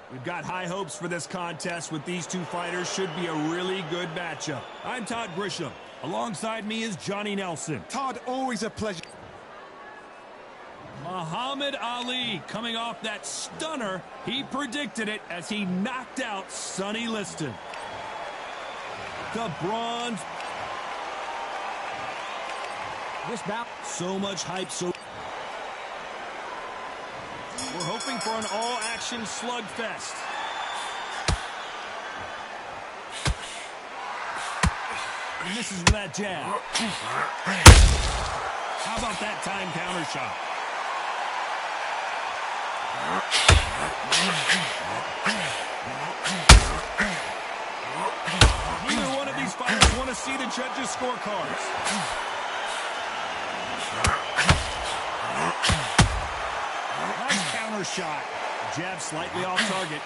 We've got high hopes for this contest with these two fighters. Should be a really good matchup. I'm Todd Grisham. Alongside me is Johnny Nelson. Todd, always a pleasure. Muhammad Ali coming off that stunner. He predicted it as he knocked out Sonny Liston. The bronze. This bout. So much hype. We're hoping for an all-action slugfest. He misses with that jab. How about that time counter shot? Neither one of these fighters want to see the judges' scorecards. Shot. Jab slightly off target.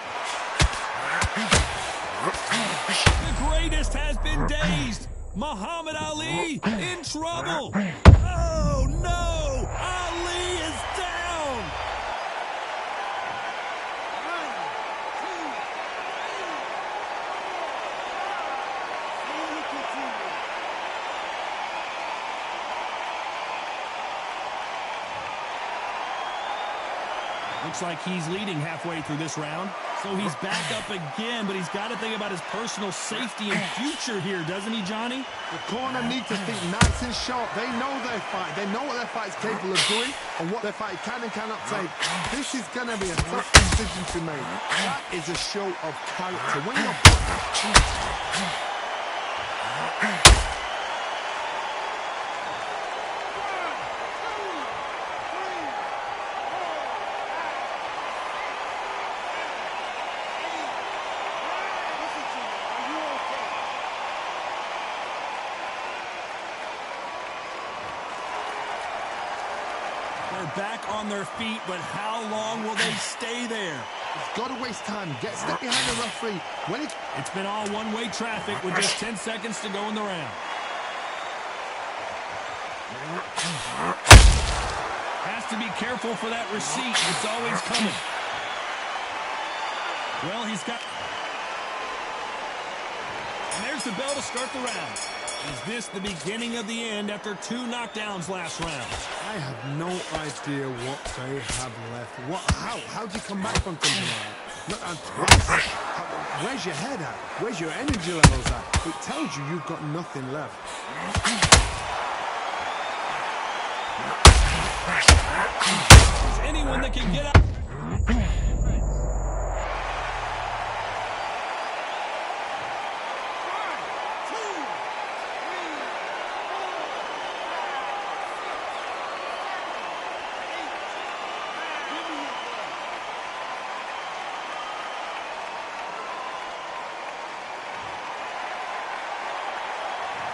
The greatest has been dazed. Muhammad Ali in trouble. Oh, no. Ali is down. Looks like he's leading halfway through this round. So he's back up again, but he's got to think about his personal safety and future here, doesn't he, Johnny? The corner needs to think nice and sharp. They know their fight. They know what their fight's capable of doing and what their fight can and cannot take. This is going to be a tough decision to make. That is a show of character. When you're... Back on their feet, but how long will they stay there? He's got to waste time. Get stuck behind the referee. It's been all one-way traffic with just 10 seconds to go in the round. Has to be careful for that receipt. It's always coming. Well, he's got... And there's the bell to start the round. Is this the beginning of the end after 2 knockdowns last round? I have no idea what they have left. How do you come back from something like that? Where's your head at? Where's your energy levels at? It tells you you've got nothing left. Is anyone that can get up?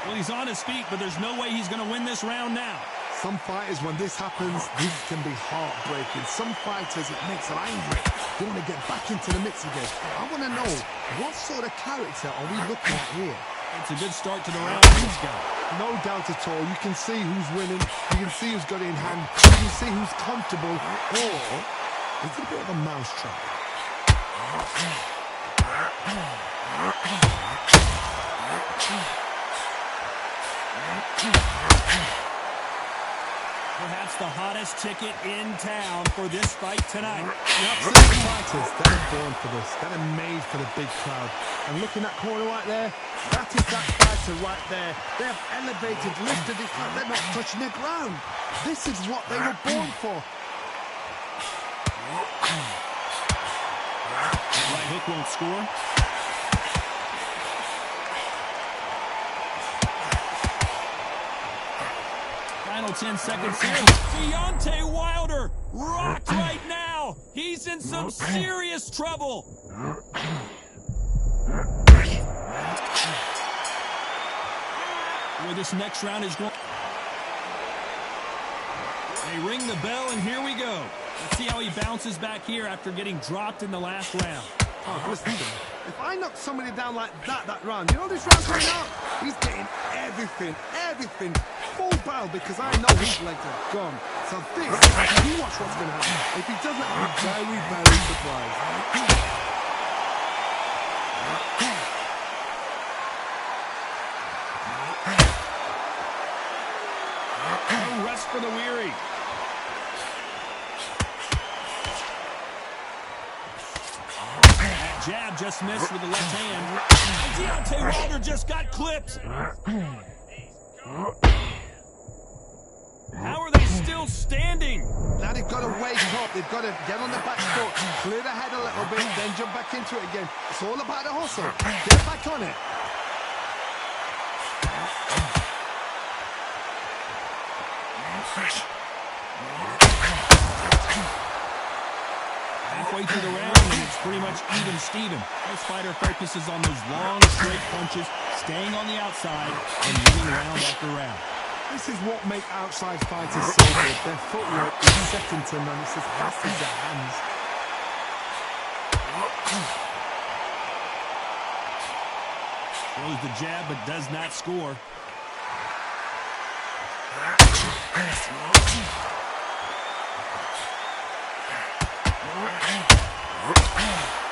Well, he's on his feet, but there's no way he's going to win this round now. Some fighters, when this happens, this can be heartbreaking. Some fighters, it makes them angry. They want to get back into the mix again. I want to know, what sort of character are we looking at here? It's a good start to the round. He's got no doubt at all. You can see who's winning. You can see who's got it in hand. You can see who's comfortable. Or it's a bit of a mousetrap. Perhaps the hottest ticket in town for this fight tonight. The absolute fighters, they're born for this. They're made for the big crowd. And looking at that corner right there, that is that fighter right there. They have elevated, lifted, it's like they're not touching the ground. This is what they were born for. Right hook won't score. Final 10 seconds here. Deontay Wilder rocked right now. He's in some serious trouble. Where this next round is going. They ring the bell, and here we go. Let's see how he bounces back here after getting dropped in the last round. Oh, listen, if I knock somebody down like that round, you know this round's coming out? He's getting everything, full barrel, because I know his legs are gone. So this, you watch what's going to happen. If he doesn't, I'm very, very surprised. No rest for the weary. That jab just missed with the left hand. Deontay Wilder just got clipped. How are they still standing? Now they've got to wake up. They've got to get on the back foot, clear the head a little bit, then jump back into it again. It's all about the hustle. Get back on it. Halfway through the round, and it's pretty much even Steven. This fighter focuses on those long, straight punches, staying on the outside, and winning round after round. This is what makes outside fighters so good. Their footwork is second to none. It's as fast as their hands. Throws the jab, but does not score.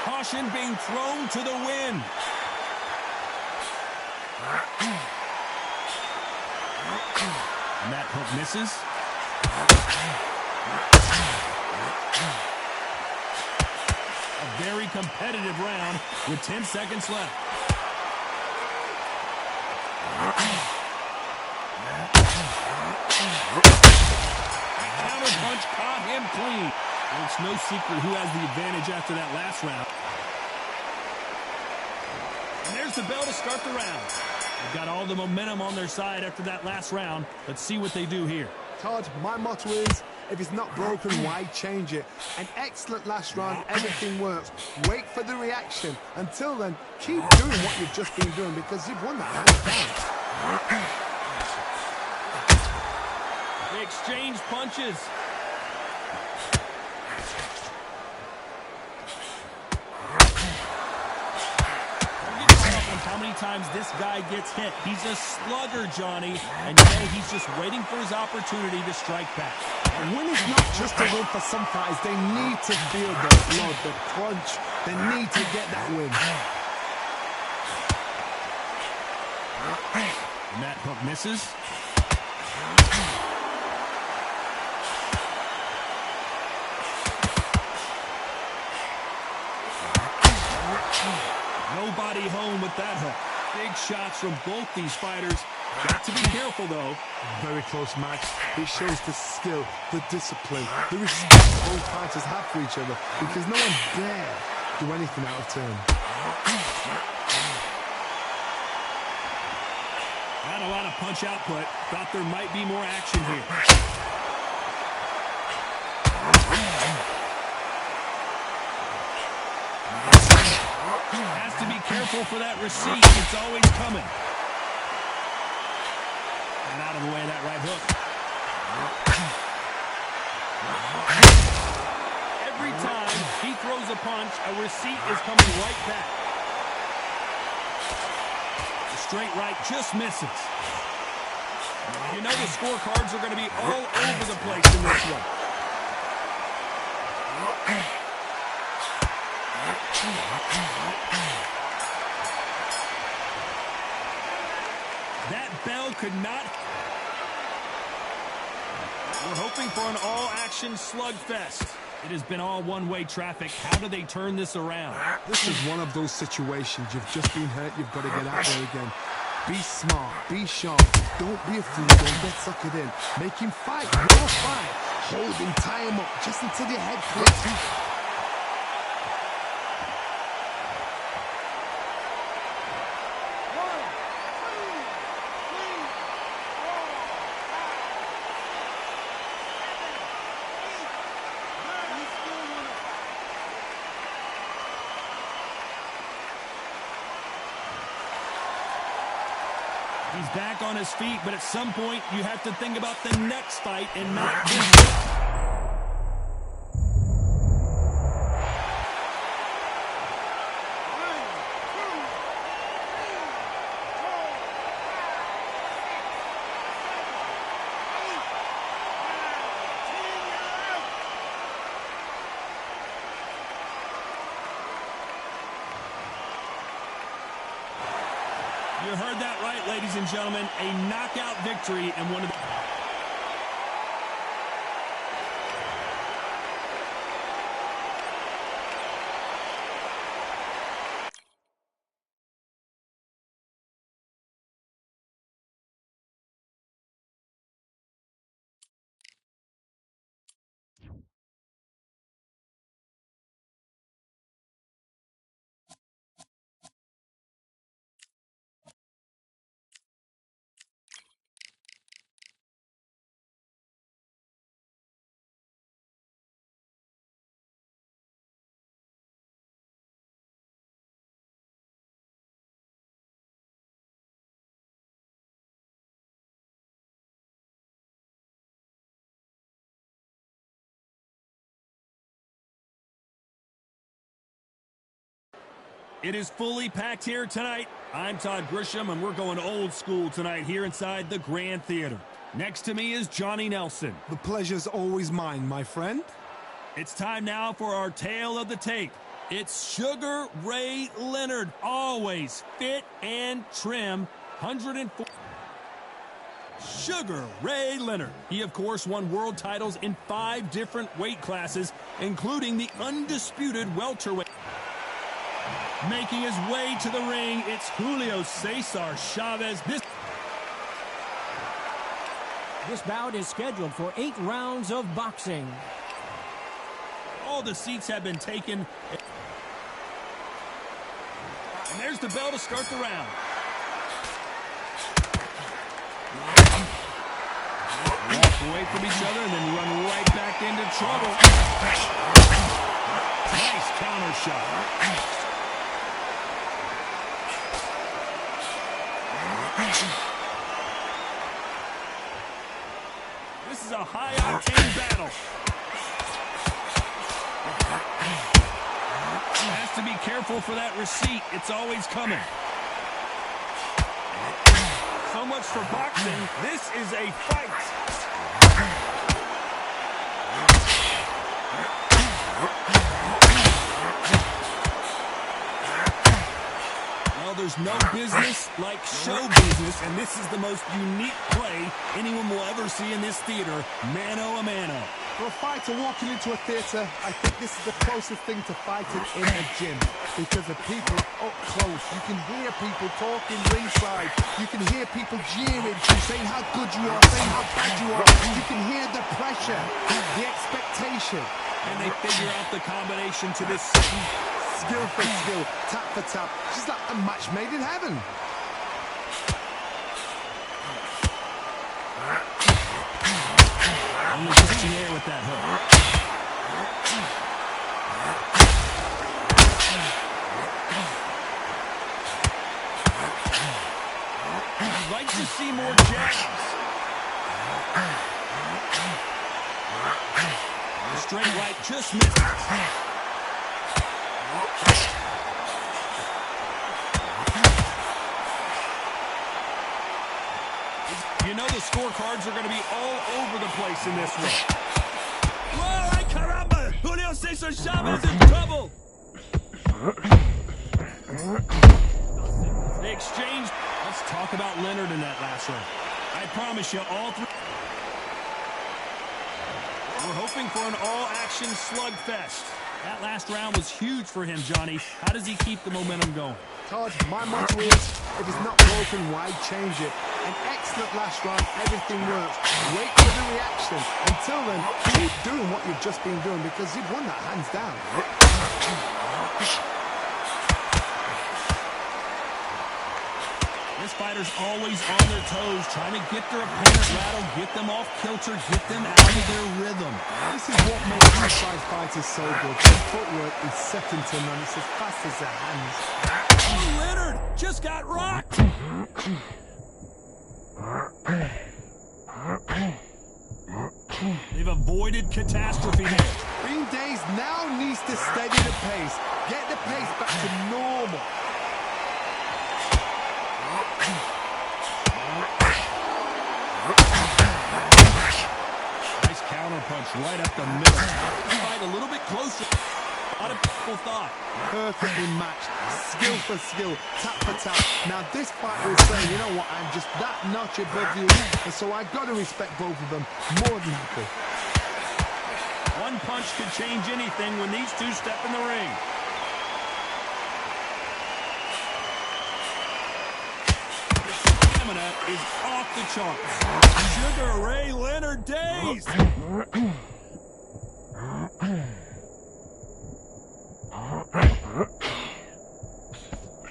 Caution being thrown to the wind. And that hook misses. very competitive round with 10 seconds left. Counter punch caught him clean. And it's no secret who has the advantage after that last round. And there's the bell to start the round. They've got all the momentum on their side after that last round. Let's see what they do here. Todd, my motto is, if it's not broken, why change it? An excellent last round, everything works. Wait for the reaction. Until then, keep doing what you've just been doing because you've won that hands down. They exchange punches. How many times this guy gets hit. He's a slugger, Johnny, and you know he's just waiting for his opportunity to strike back. A win is not just a win for some fighters. They need to feel the blood, the crunch. They need to get that win. And that hook misses. Nobody home with that hook. Big shots from both these fighters. Got to be careful, though. Very close match. It shows the skill, the discipline, the respect both fighters have for each other because no one dare do anything out of turn. Not a lot of punch output. Thought there might be more action here. Has to be careful for that receipt. It's always coming. And out of the way of that right hook. Every time he throws a punch, a receipt is coming right back. The straight right just misses. You know the scorecards are going to be all over the place in this one. That bell could not. We're hoping for an all-action slugfest. It has been all one-way traffic. How do they turn this around? This is one of those situations. You've just been hurt. You've got to get out there again. Be smart. Be sharp. Don't be a fool. Don't get suckered in. Make him fight. More fight. Hold him. Tie him up just until your head clicks. He's back on his feet, but at some point, you have to think about the next fight and not this. You heard that right, ladies and gentlemen. A knockout victory and one of the... It is fully packed here tonight. I'm Todd Grisham, and we're going old school tonight here inside the Grand Theater. Next to me is Johnny Nelson. The pleasure's always mine, my friend. It's time now for our tale of the tape. It's Sugar Ray Leonard, always fit and trim, 104. Sugar Ray Leonard. He, of course, won world titles in 5 different weight classes, including the undisputed welterweight. Making his way to the ring, it's Julio Cesar Chavez. This bout is scheduled for 8 rounds of boxing. All the seats have been taken. And there's the bell to start the round. Walk away from each other and then run right back into trouble. Nice counter shot. This is a high-octane battle. Has to be careful for that receipt. It's always coming. So much for boxing. This is a fight. Well, there's no business like show business, and this is the most unique play anyone will ever see in this theater, mano a mano. For a fighter walking into a theatre, I think this is the closest thing to fighting in a gym. Because of people up close. You can hear people talking ringside. You can hear people jeering, saying how good you are, saying how bad you are. You can hear the pressure, the expectation. And they figure out the combination to this. Skill for skill, tap for tap. Just like a match made in heaven. Only touching air with that hook. I'd like to see more jabs. The straight right just missed. You know the scorecards are going to be all over the place in this one. Whoa, ay caramba! Julio Cesar Chavez in trouble! They exchanged. Let's talk about Leonard in that last round. I promise you, all three. We're hoping for an all-action slugfest. That last round was huge for him, Johnny. How does he keep the momentum going? Todd, my motto is, if it's not broken, why change it? An excellent last round, everything works. Wait for the reaction. Until then, keep doing what you've just been doing because you've won that hands down. This fighter's always on their toes, trying to get their opponent rattled, get them off kilter, get them out of their rhythm. This is what makes ps5 fighters so good. Their footwork is second to none. It's as fast as their hands. Oh, Leonard just got rocked. They've avoided catastrophe there. Green Days now needs to steady the pace. Get the pace back to normal. Nice counter punch right up the middle. Fight a little bit closer. A lot of people thought. Perfectly matched. Skill for skill. Tap for tap. Now this fighter is saying, you know what, I'm just that notch above you. And so I've got to respect both of them. More than happy. One punch could change anything when these two step in the ring. The stamina is off the charts. Sugar Ray Leonard days.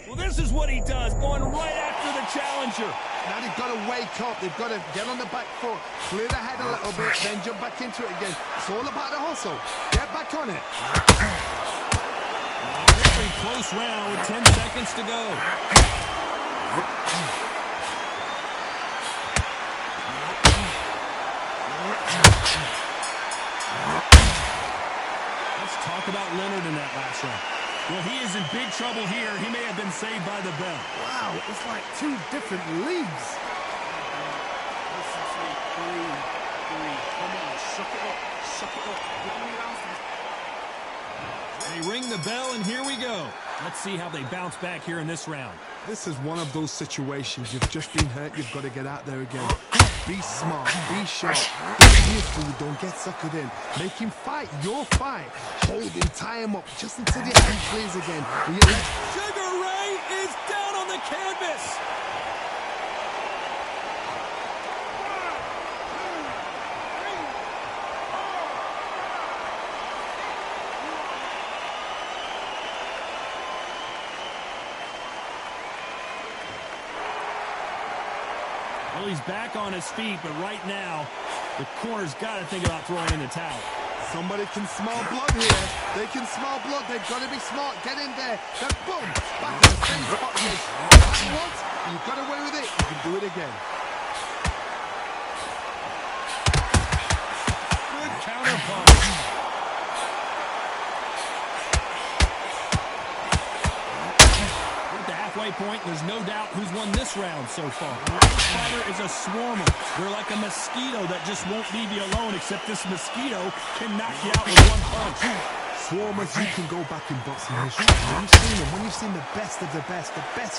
Well, this is what he does, going right after the challenger. Now they've got to wake up. They've got to get on the back foot, clear the head a little bit, then jump back into it again. It's all about the hustle. Get back on it. Very close round with 10 seconds to go. Let's talk about Leonard in that last round. Well, he is in big trouble here. He may have been saved by the bell. Wow, it's like two different leagues. Come on, suck it up. Suck it up. They ring the bell, and here we go. Let's see how they bounce back here in this round. This is one of those situations. You've just been hurt. You've got to get out there again. Be smart, be sharp, be careful you don't get suckered in. Make him fight your fight. Hold him, tie him up just until the eye clears again. Sugar Ray is down on the canvas. Well, he's back on his feet, but right now, the corner's got to think about throwing in the towel. Somebody can smell blood here. They can smell blood. They've got to be smart. Get in there. Then boom, back in the same spot. Once you got away with it, you can do it again. Good counter punch. At the halfway point, there's no doubt who's won this round so far. This fighter is a swarmer. They're like a mosquito that just won't leave you alone, except this mosquito can knock you out with one punch. Swarmers, you can go back in boxing history. When you've seen the best of the best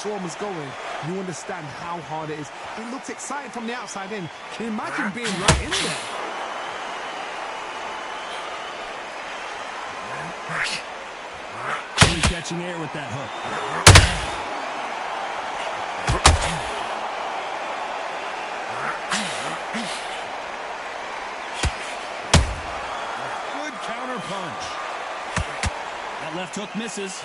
swarmers going, you understand how hard it is. It looks exciting from the outside in. Can you imagine being right in there? Really catching air with that hook. Good counter punch. That left hook misses.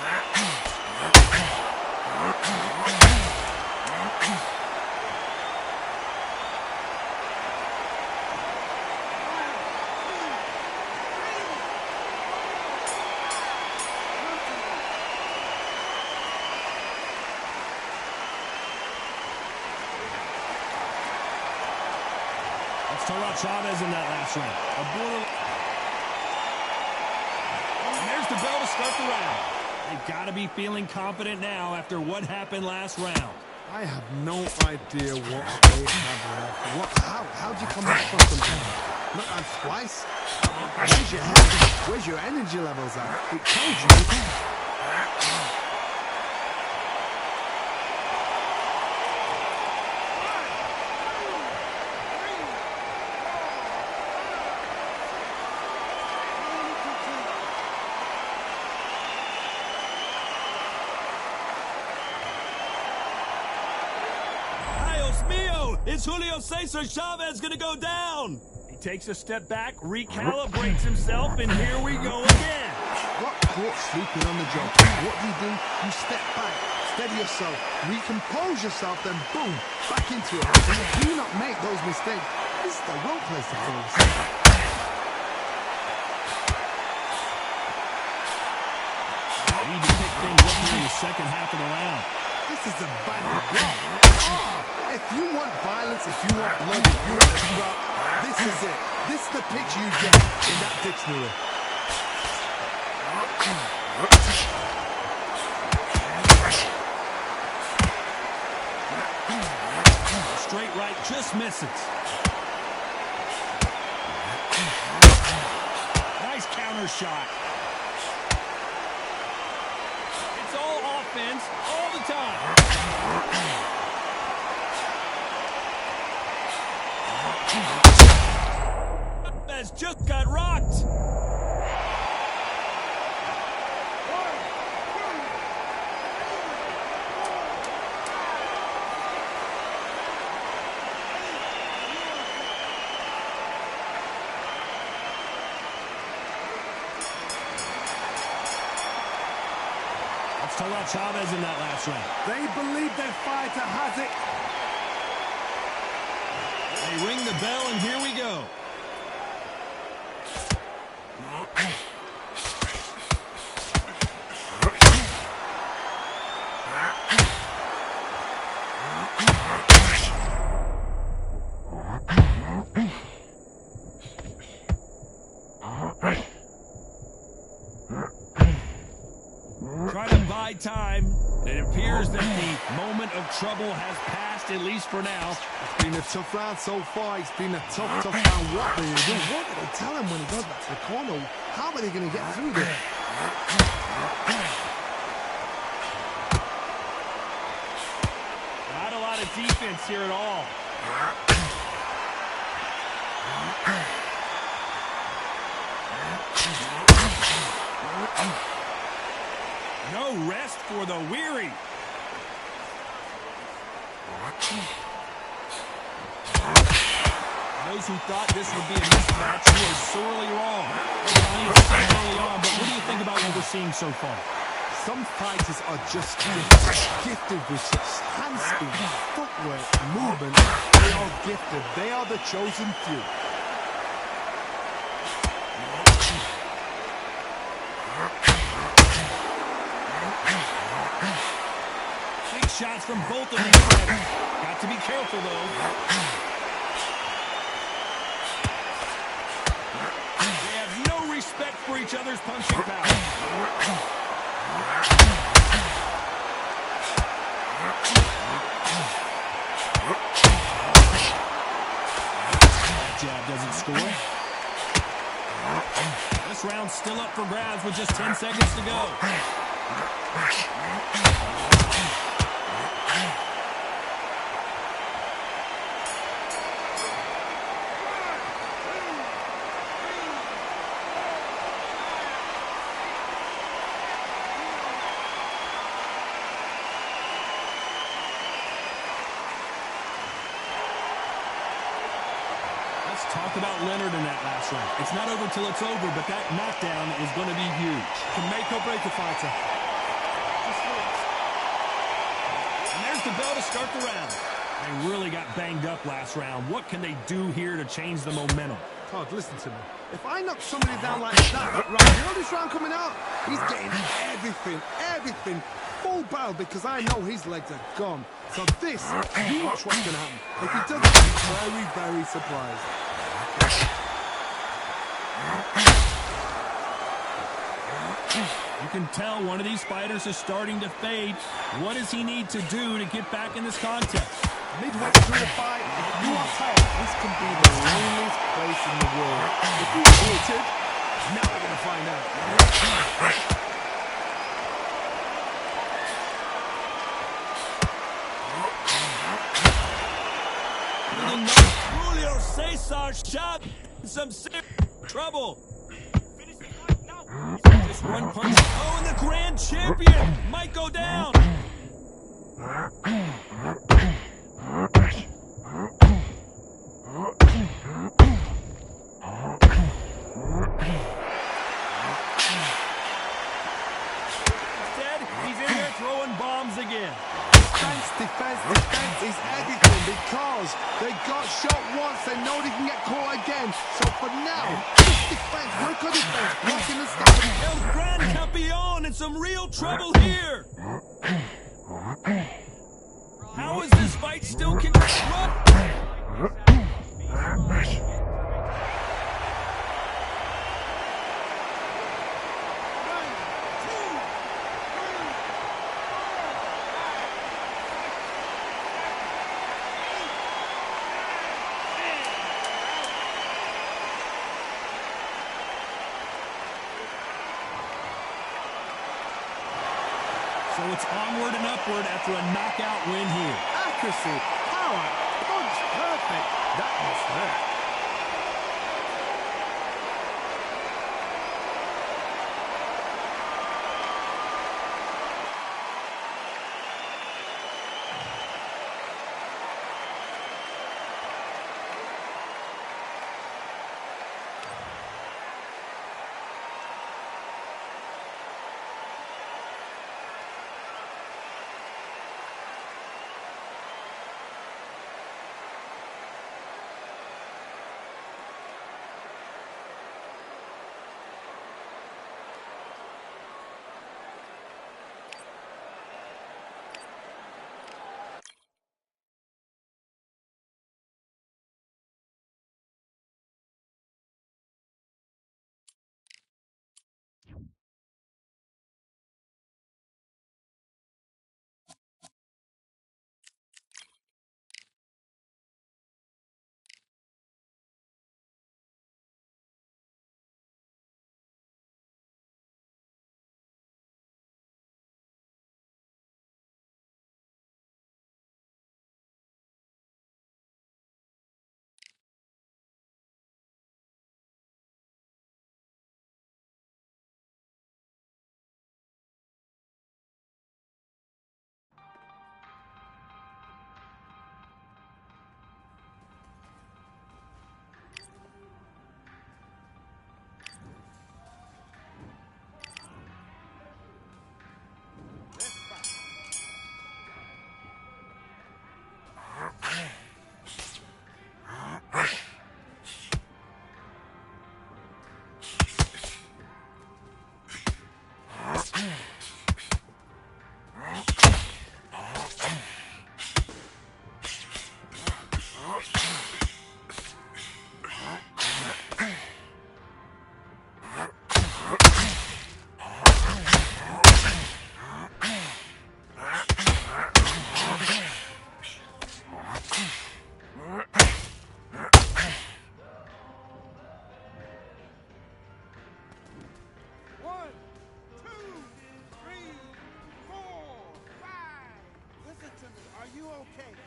Let's talk about Chavez in that last round. And there's the bell to start the round. They've got to be feeling confident now after what happened last round. I have no idea what they have left. How'd you come back from something? Not on twice? Where's your head? Where's your energy levels at? It tells you. Is Julio Cesar Chavez going to go down? He takes a step back, recalibrates himself, and here we go again. Got caught sleeping on the job. What do? You step back, steady yourself, recompose yourself, then boom, back into it. Do not make those mistakes. This is the wrong place to focus. Need to pick things up in the second half of the round. This is a bad block. If you want violence, if you want blood, if you want to drop, this is it. This is the picture you get in that dictionary. Straight right just misses. Nice counter shot. It's all offense all the time. Has just got rocked. Let's talk about Chavez in that last round. They believe their fighter has it. They ring the bell, and here we go. Try to buy time. It appears that the moment of trouble has passed, at least for now. It's been a tough round so far. It's been a tough round. What do they do? What do they tell him when he goes back to the corner? How are they going to get through this? Not a lot of defense here at all. No rest for the weary. Those who thought this would be a mismatch were sorely wrong. Johnny, it's still early on, but what do you think about what we're seeing so far? Some fighters are just gifted with hand speed, footwork, movement. They are gifted. They are the chosen few. Big shots from both of these fighters. Got to be careful, though. They have no respect for each other's punching power. That jab doesn't score. This round's still up for grabs with just 10 seconds to go. Talk about Leonard in that last round. It's not over till it's over, but that knockdown is going to be huge. Can make or break a fighter. And there's the bell to start the round. They really got banged up last round. What can they do here to change the momentum? Todd, listen to me. If I knock somebody down like that round, you know this round coming out? He's getting everything, full barrel, because I know his legs are gone. So this, you watch what's going to happen. If he doesn't, I'm very, very surprised. You can tell one of these fighters is starting to fade. What does he need to do to get back in this contest? Midway through the fight, if you are tired, this can be the loneliest place in the world. If you're tilted, now we're going to find out. Julio Cesar shot in some serious trouble. Finish the fight now. Just one punch. Oh, and the grand champion might go down. Instead, he's in there throwing bombs again. Defense is everything, because they got shot once, they know they can get caught again. So for now, just defense, work on defense, blocking and stopping. El Gran Campeon in some real trouble here. How is this fight still continuing? So it's onward and upward after a knockout win here. Accuracy, power, punch, perfect. That must hurt. okay.